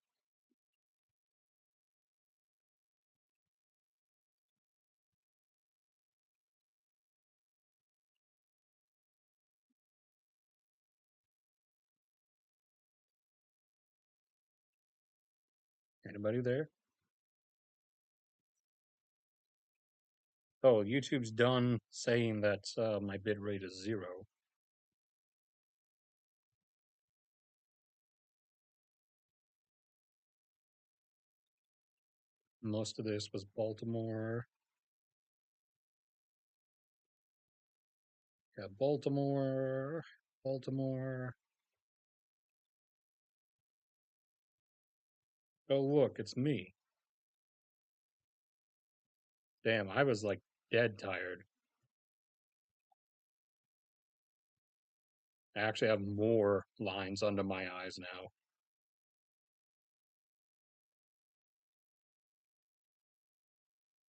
Anybody there? Oh, YouTube's done saying that my bit rate is 0. Most of this was Baltimore. Yeah, Baltimore, Baltimore. Oh, look, it's me. Damn, I was like dead tired. I actually have more lines under my eyes now.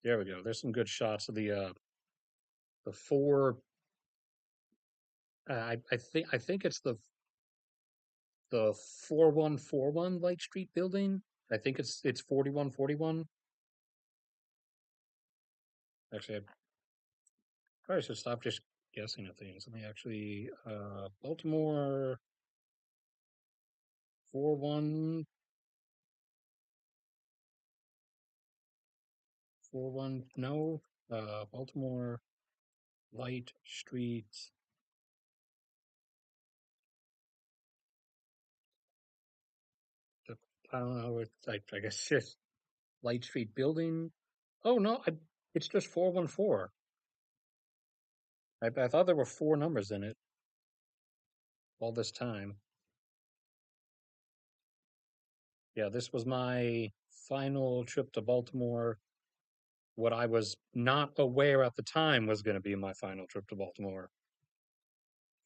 There we go. There's some good shots of the four. I think it's the 4141 Light Street building. I think it's 4141. Actually, I probably should stop just guessing at things. Let me actually Baltimore 4141, no. Baltimore Light Street. the- I don't know. I guess just Light Street building. Oh no, it's just 414. I thought there were four numbers in it all this time. Yeah, this was my final trip to Baltimore. What I was not aware at the time was going to be my final trip to Baltimore,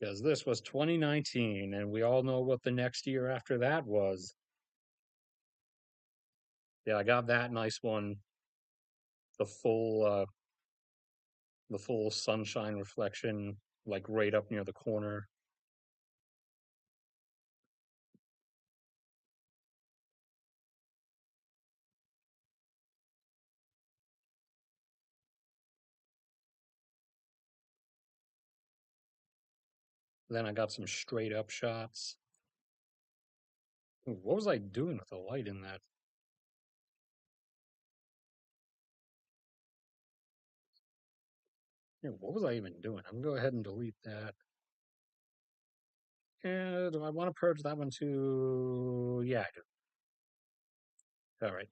because this was 2019, and we all know what the next year after that was. Yeah, I got that nice one, the full the full sunshine reflection, like right up near the corner. Then I got some straight up shots. Ooh, what was I doing with the light in that? Yeah, what was I even doing? I'm gonna go ahead and delete that. And do I want to purge that one too? Yeah, I do. All right.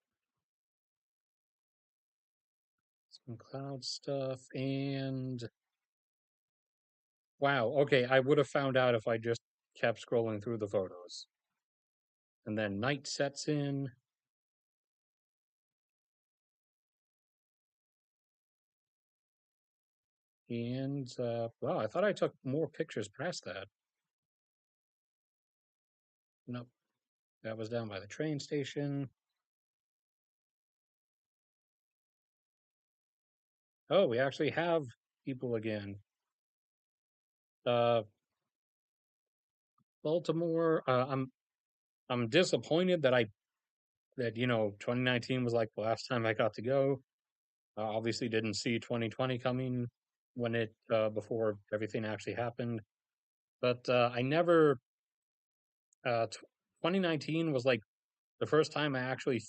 Some cloud stuff and wow. Okay, I would have found out if I just kept scrolling through the photos. And then night sets in, and wow, I thought I took more pictures past that. Nope, that was down by the train station. Oh, we actually have people again. Uh, Baltimore. I'm disappointed that 2019 was like the last time I got to go. Obviously, didn't see 2020 coming when it before everything actually happened. But I never. 2019 was like the first time I actually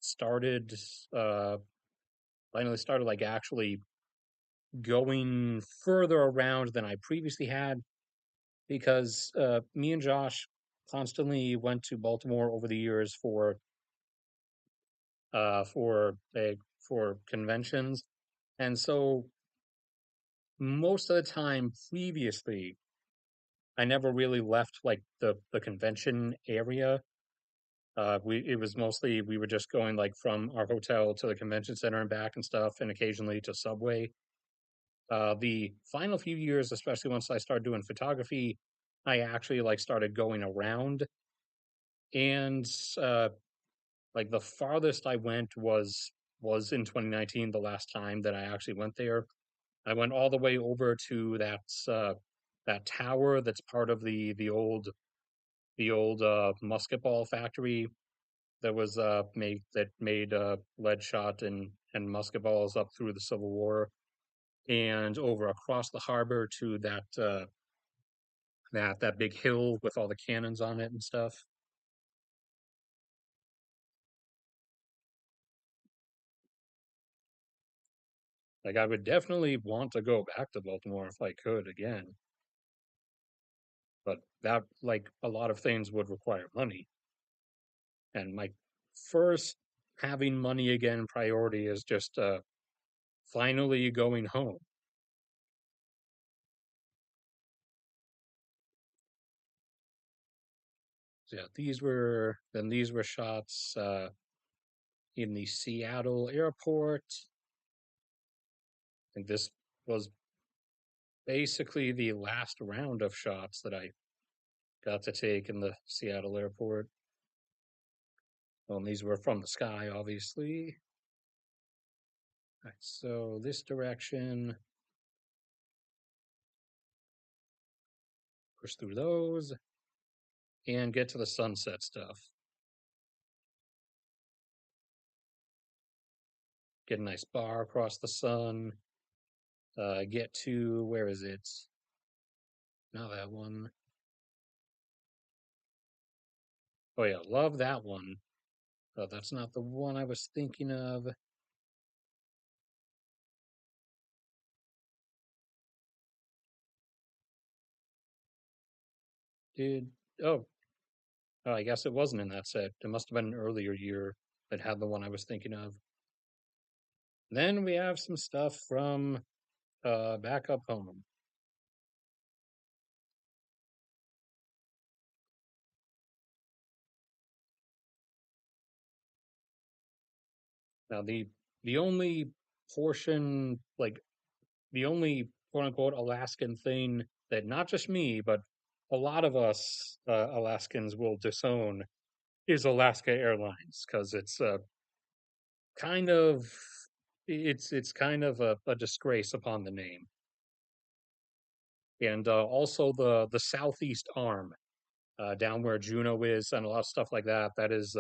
started. Uh, finally started like actually going further around than I previously had, because me and Josh constantly went to Baltimore over the years for conventions, and so most of the time previously, I never really left like the convention area. We It was mostly we were just going like from our hotel to the convention center and back and stuff, and occasionally to Subway. The final few years, especially once I started doing photography, I actually like started going around, and uh, like the farthest I went was in 2019, the last time that I actually went there. I went all the way over to that tower that's part of the old musket ball factory that was made lead shot and musket balls up through the Civil War, and over across the harbor to that big hill with all the cannons on it and stuff. Like I would definitely want to go back to Baltimore if I could again, but that like a lot of things would require money. And my first having money again priority is just finally going home. So yeah, these were shots in the Seattle airport. And this was basically the last round of shots that I got to take in the Seattle airport. And these were from the sky, obviously. All right, so this direction, push through those, and get to the sunset stuff. Get a nice bar across the sun. Get to, where is it? Not that one. Oh yeah, love that one. That's not the one I was thinking of. Did oh, I guess it wasn't in that set. It must have been an earlier year that had the one I was thinking of. Then we have some stuff from back up home. Now the only portion, like the only quote unquote Alaskan thing that not just me, but a lot of us Alaskans will disown is Alaska Airlines because it's kind of it's kind of a disgrace upon the name, and also the southeast arm down where Juneau is and a lot of stuff like that. That is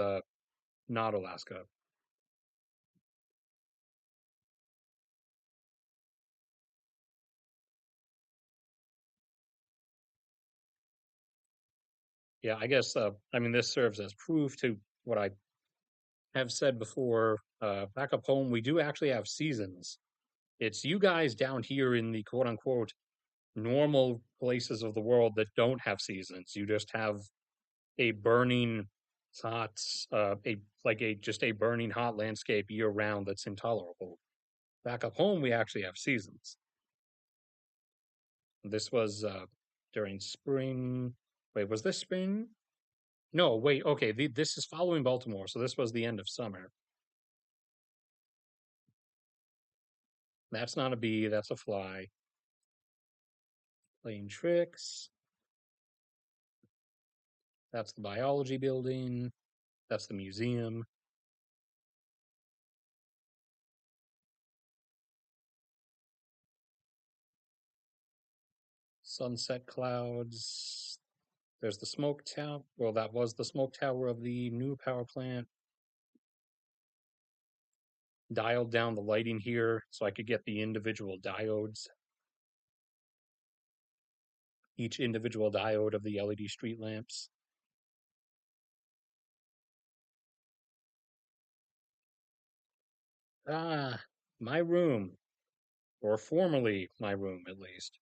not Alaska. Yeah, I guess I mean this serves as proof to what I have said before. Back up home, we do actually have seasons. It's you guys down here in the quote unquote normal places of the world that don't have seasons. You just have a burning hot, a like a just a burning hot landscape year round that's intolerable. Back up home, we actually have seasons. This was during spring. Wait, was this spring? No, wait. Okay, this is following Baltimore, so this was the end of summer. That's not a bee. That's a fly. Playing tricks. That's the biology building. That's the museum. Sunset clouds. There's the smoke tower. Well, that was the smoke tower of the new power plant. Dialed down the lighting here so I could get the individual diodes, each individual diode of the LED street lamps. Ah, my room, or formerly my room at least.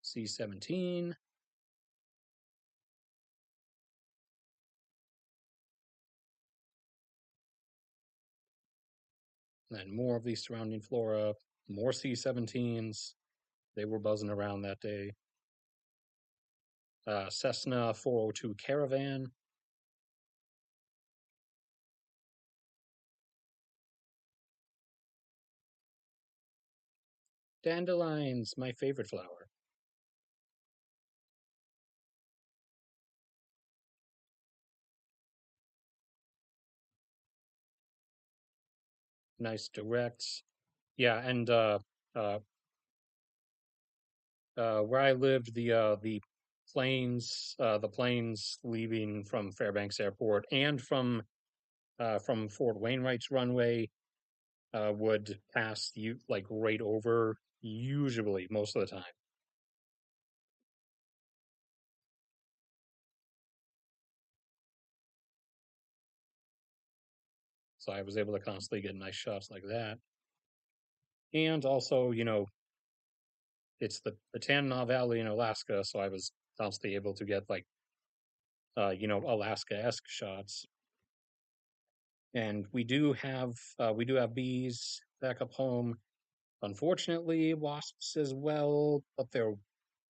C17, and more of the surrounding flora, more C17s. They were buzzing around that day. Cessna 402 Caravan, dandelions, my favorite flower. Nice direct. Yeah, and uh, where I lived, the planes leaving from Fairbanks Airport and from Fort Wainwright's runway would pass you like right over, usually most of the time. so I was able to constantly get nice shots like that. And also, it's the Tanana Valley in Alaska, so I was constantly able to get like Alaska-esque shots. And we do have bees back up home. Unfortunately, wasps as well, but they're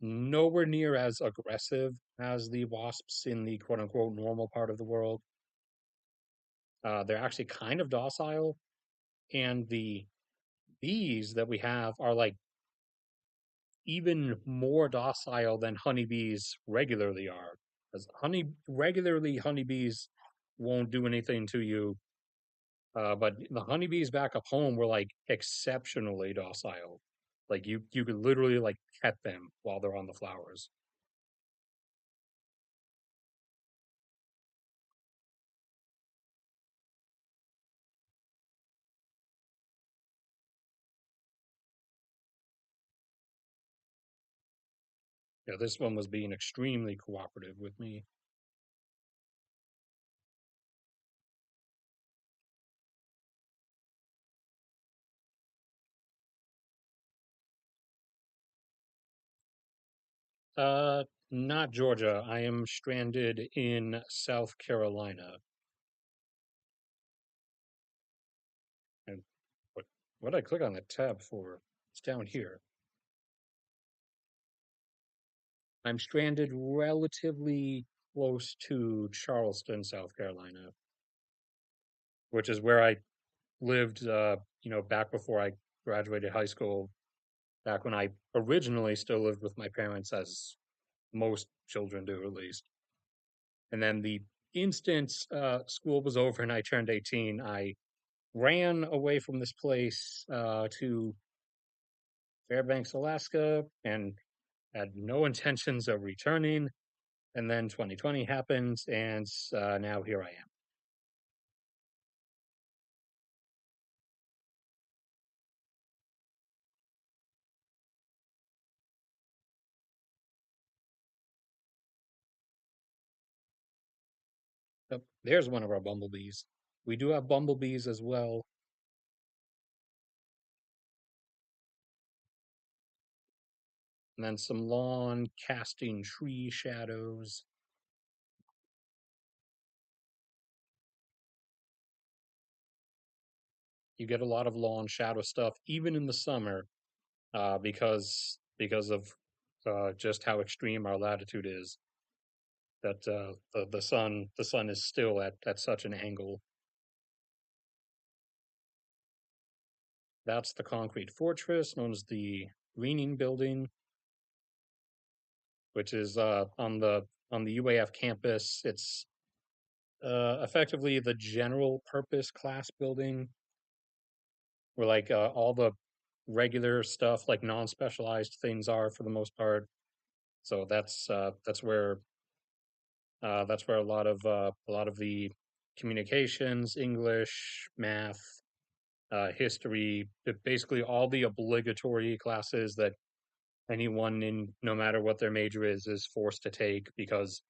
nowhere near as aggressive as the wasps in the quote unquote normal part of the world. They're actually kind of docile, and the bees that we have are like even more docile than honeybees regularly are. Because honeybees won't do anything to you, but the honeybees back up home were like exceptionally docile. Like you could literally like pet them while they're on the flowers. Yeah, this one was being extremely cooperative with me. Uh, Not Georgia. I am stranded in South Carolina. And what what did I click on the tab for? It's down here. I'm stranded relatively close to Charleston, South Carolina, which is where I lived, back before I graduated high school, back when I originally still lived with my parents, as most children do, at least. And then the instant school was over and I turned 18, I ran away from this place to Fairbanks, Alaska, and had no intentions of returning. And then 2020 happened, and now here I am. Oh, there's one of our bumblebees. We do have bumblebees as well, and then some lawn casting tree shadows. You get a lot of lawn shadow stuff, even in the summer, because of just how extreme our latitude is. That the sun is still at such an angle. That's the concrete fortress known as the Greening Building, which is on the UAF campus. It's effectively the general purpose class building, where like all the regular stuff, like non-specialized things, are for the most part. So that's where a lot of the communications, English, math, history, basically all the obligatory classes that anyone in no matter what their major is forced to take, because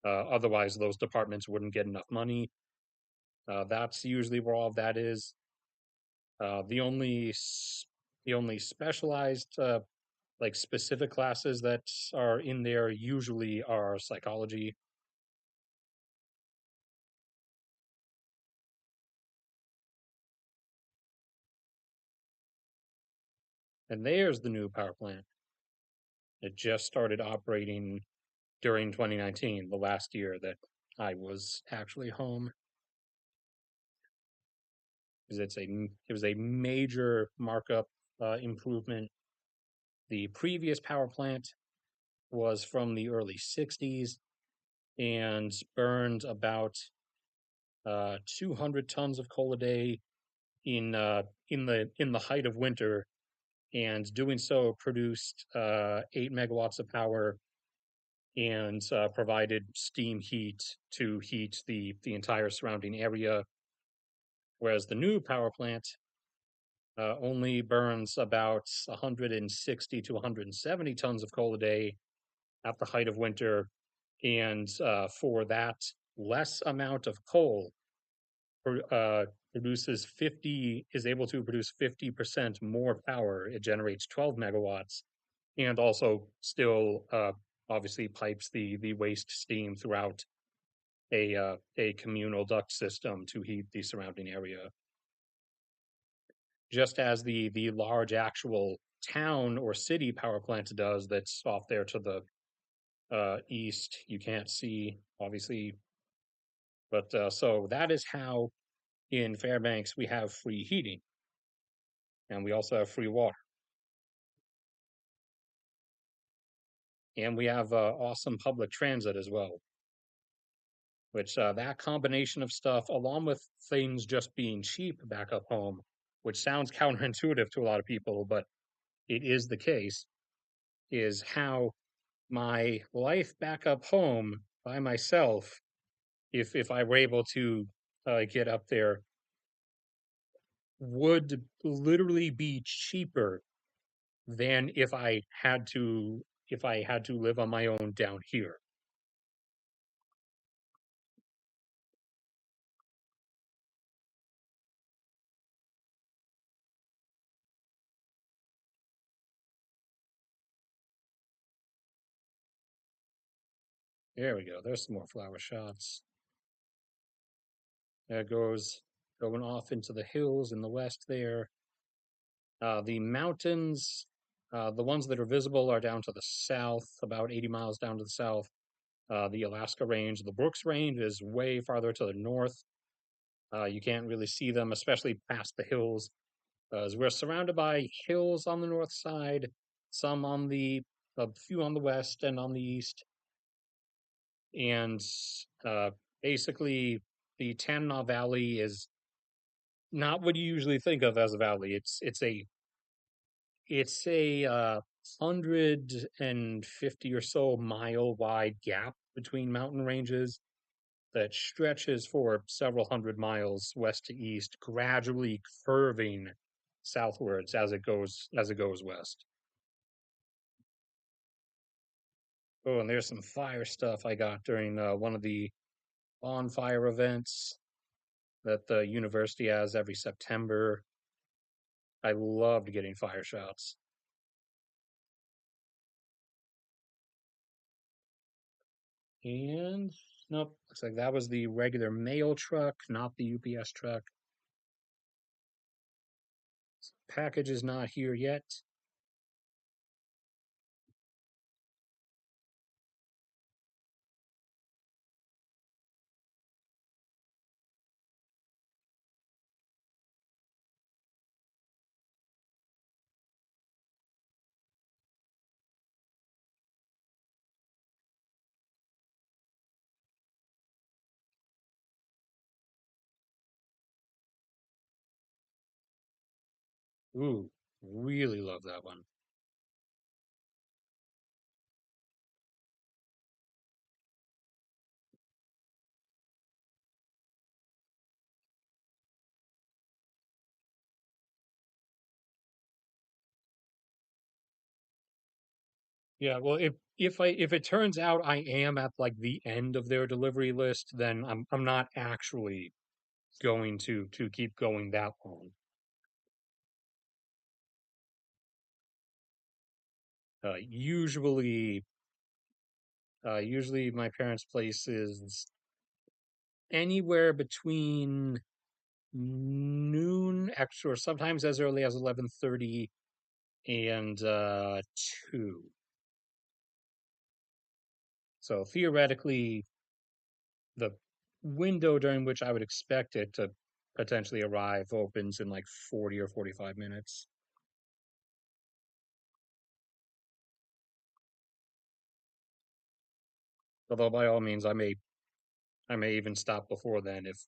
otherwise those departments wouldn't get enough money. That's usually where all of that is. The only specialized like specific classes that are in there usually are psychology. And there's the new power plant. It just started operating during 2019, the last year that I was actually home. Because it was a major markup improvement. The previous power plant was from the early 60s and burned about 200 tons of coal a day in the height of winter, and doing so produced 8 megawatts of power and provided steam heat to heat the entire surrounding area. Whereas the new power plant only burns about 160 to 170 tons of coal a day at the height of winter, and for that less amount of coal, produces 50 is able to produce 50% more power. It generates 12 megawatts and also still obviously pipes the waste steam throughout a communal duct system to heat the surrounding area. Just as the large actual town or city power plant does that's off there to the east. You can't see, obviously, but so that is how in Fairbanks we have free heating and we also have free water. And we have awesome public transit as well, which that combination of stuff, along with things just being cheap back up home, which sounds counterintuitive to a lot of people, but it is the case, is how my life back up home by myself, if I were able to get up there, would literally be cheaper than if I had to live on my own down here. There we go. There's some more flower shots. There goes going off into the hills in the west there. The mountains, the ones that are visible are down to the south, about 80 miles down to the south. The Alaska Range, the Brooks Range is way farther to the north. You can't really see them, especially past the hills, as we're surrounded by hills on the north side, some on a few on the west and on the east, and uh, basically the Tanana Valley is not what you usually think of as a valley. It's a 150 or so mile wide gap between mountain ranges that stretches for several hundred miles west to east, gradually curving southwards as it goes west. Oh, and there's some fire stuff I got during one of the bonfire events that the university has every September. I loved getting fire shots. And nope, looks like that was the regular mail truck, not the UPS truck. Package is not here yet. Ooh, really love that one. Yeah, well, if it turns out I am at like the end of their delivery list, then I'm not actually going to keep going that long. Usually, usually my parents' place is anywhere between noon, or sometimes as early as 11:30 and 2. So theoretically, the window during which I would expect it to potentially arrive opens in like 40 or 45 minutes. Although by all means, I may even stop before then if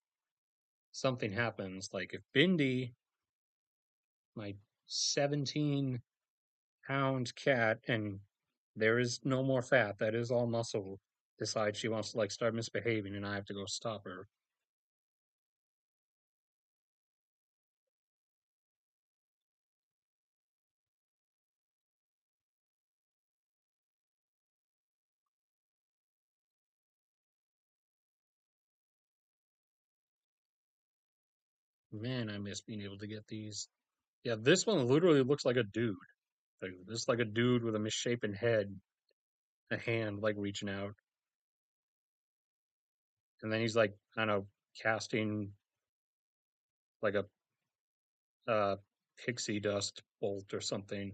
something happens. Like if Bindi, my 17-pound cat, and there is no more fat, that is all muscle, decides she wants to like start misbehaving, and I have to go stop her. Man, I miss being able to get these. Yeah, this one literally looks like a dude. Like this is like a dude with a misshapen head, a hand like reaching out, and then he's like kind of casting like a uh pixie dust bolt or something.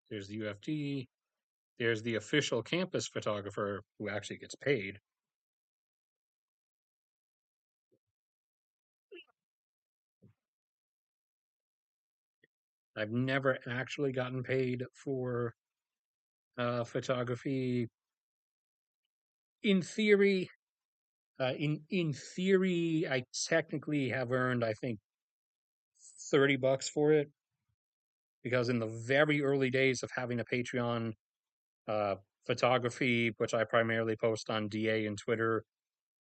There's the UFT. There's the official campus photographer who actually gets paid. I've never actually gotten paid for photography. In theory, in theory, I technically have earned, I think, $30 for it because in the very early days of having a Patreon, uh, photography, which I primarily post on DA and Twitter,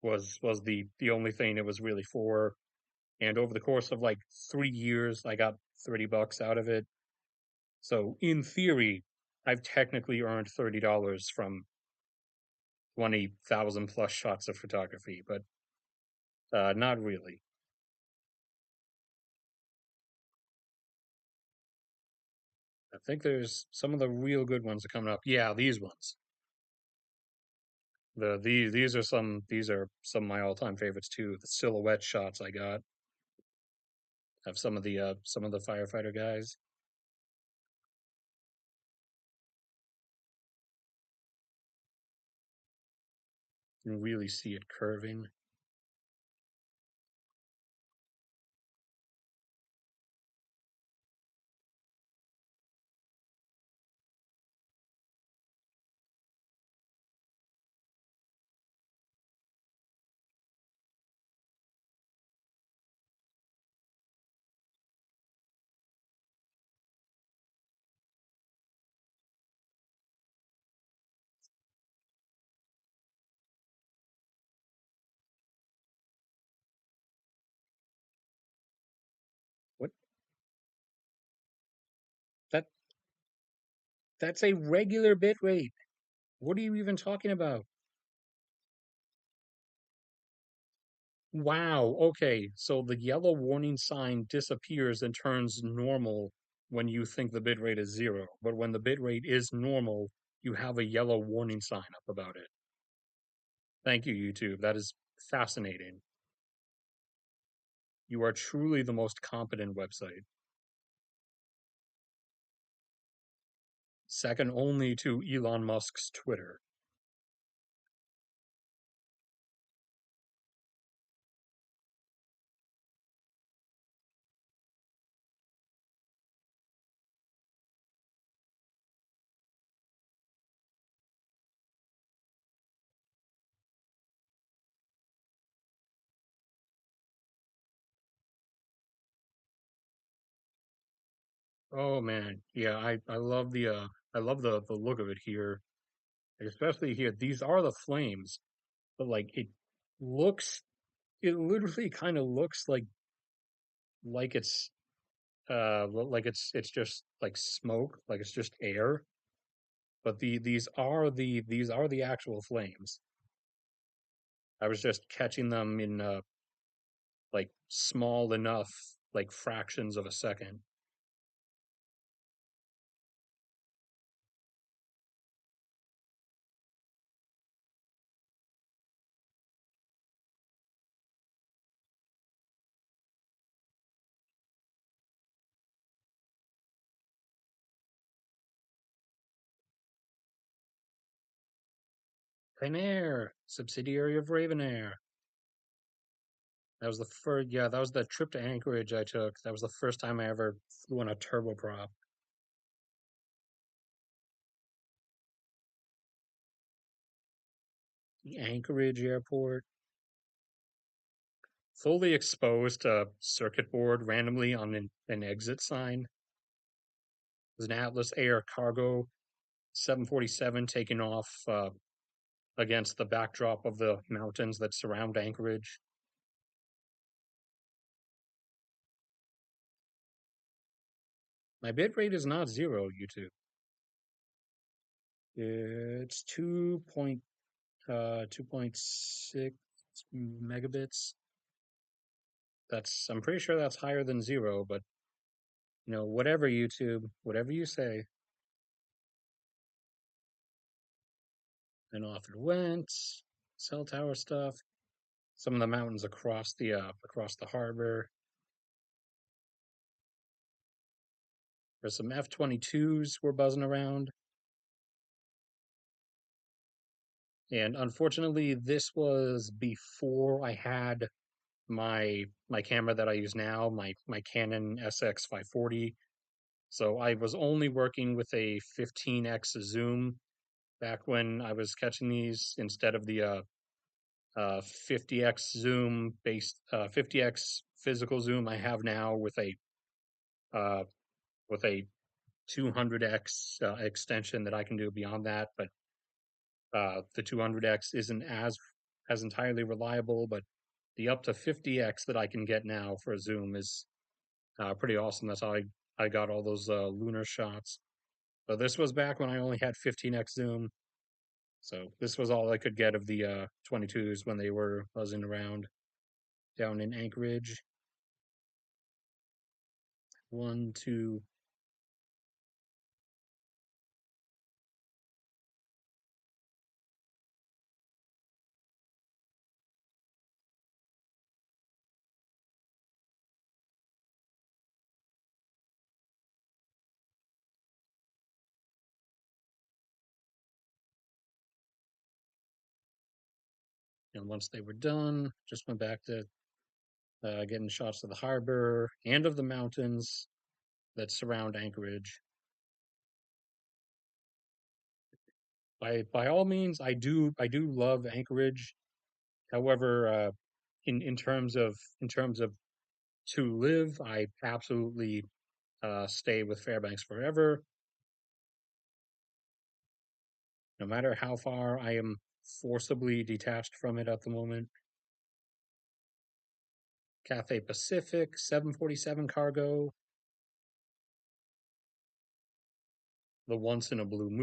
was the only thing it was really for. And over the course of like 3 years, I got $30 out of it. So in theory, I've technically earned $30 from 20,000 plus shots of photography, but not really. I think there's some of the real good ones are coming up. Yeah, these ones. These are some of my all time favorites too. The silhouette shots I got of some of the firefighter guys. You can really see it curving. What that that's a regular bit rate. What are you even talking about? Wow, okay. So the yellow warning sign disappears and turns normal when you think the bit rate is zero. But when the bit rate is normal, you have a yellow warning sign up about it. Thank you, YouTube. That is fascinating. You are truly the most competent website. Second only to Elon Musk's Twitter. Oh man, yeah, I love the look of it here, especially here. These are the flames, but like looks, it literally kind of looks like it's like it's just like smoke, like it's just air. But these are the actual flames. I was just catching them in like small enough, like fractions of a second. Air, subsidiary of Raven Air. That was the first, yeah, that was the trip to Anchorage I took. That was the first time I ever flew on a turboprop. The Anchorage airport, fully exposed circuit board randomly on an exit sign. It was an Atlas Air cargo 747 taking off against the backdrop of the mountains that surround Anchorage. My bit rate is not zero, YouTube. It's 2.6 megabits. I'm pretty sure that's higher than zero, but whatever YouTube, whatever you say. And off it went. Cell tower stuff. Some of the mountains across the harbor. There's some F-22s were buzzing around. And unfortunately, this was before I had my camera that I use now, my Canon SX540. So I was only working with a 15x zoom back when I was catching these instead of the 50x zoom based 50x physical zoom I have now uh, with a 200x extension that I can do beyond that. But the 200x isn't as entirely reliable, but the up to 50x that I can get now for a zoom is pretty awesome. That's how I got all those lunar shots. But this was back when I only had 15x zoom, so this was all I could get of the 22s when they were buzzing around down in Anchorage. One, two, and once they were done, just went back to getting shots of the harbor and of the mountains that surround Anchorage. By all means, I do love Anchorage. However, in terms of to live, I absolutely stay with Fairbanks forever, no matter how far I am forcibly detached from it at the moment. Cathay Pacific 747 cargo, the once in a blue moon.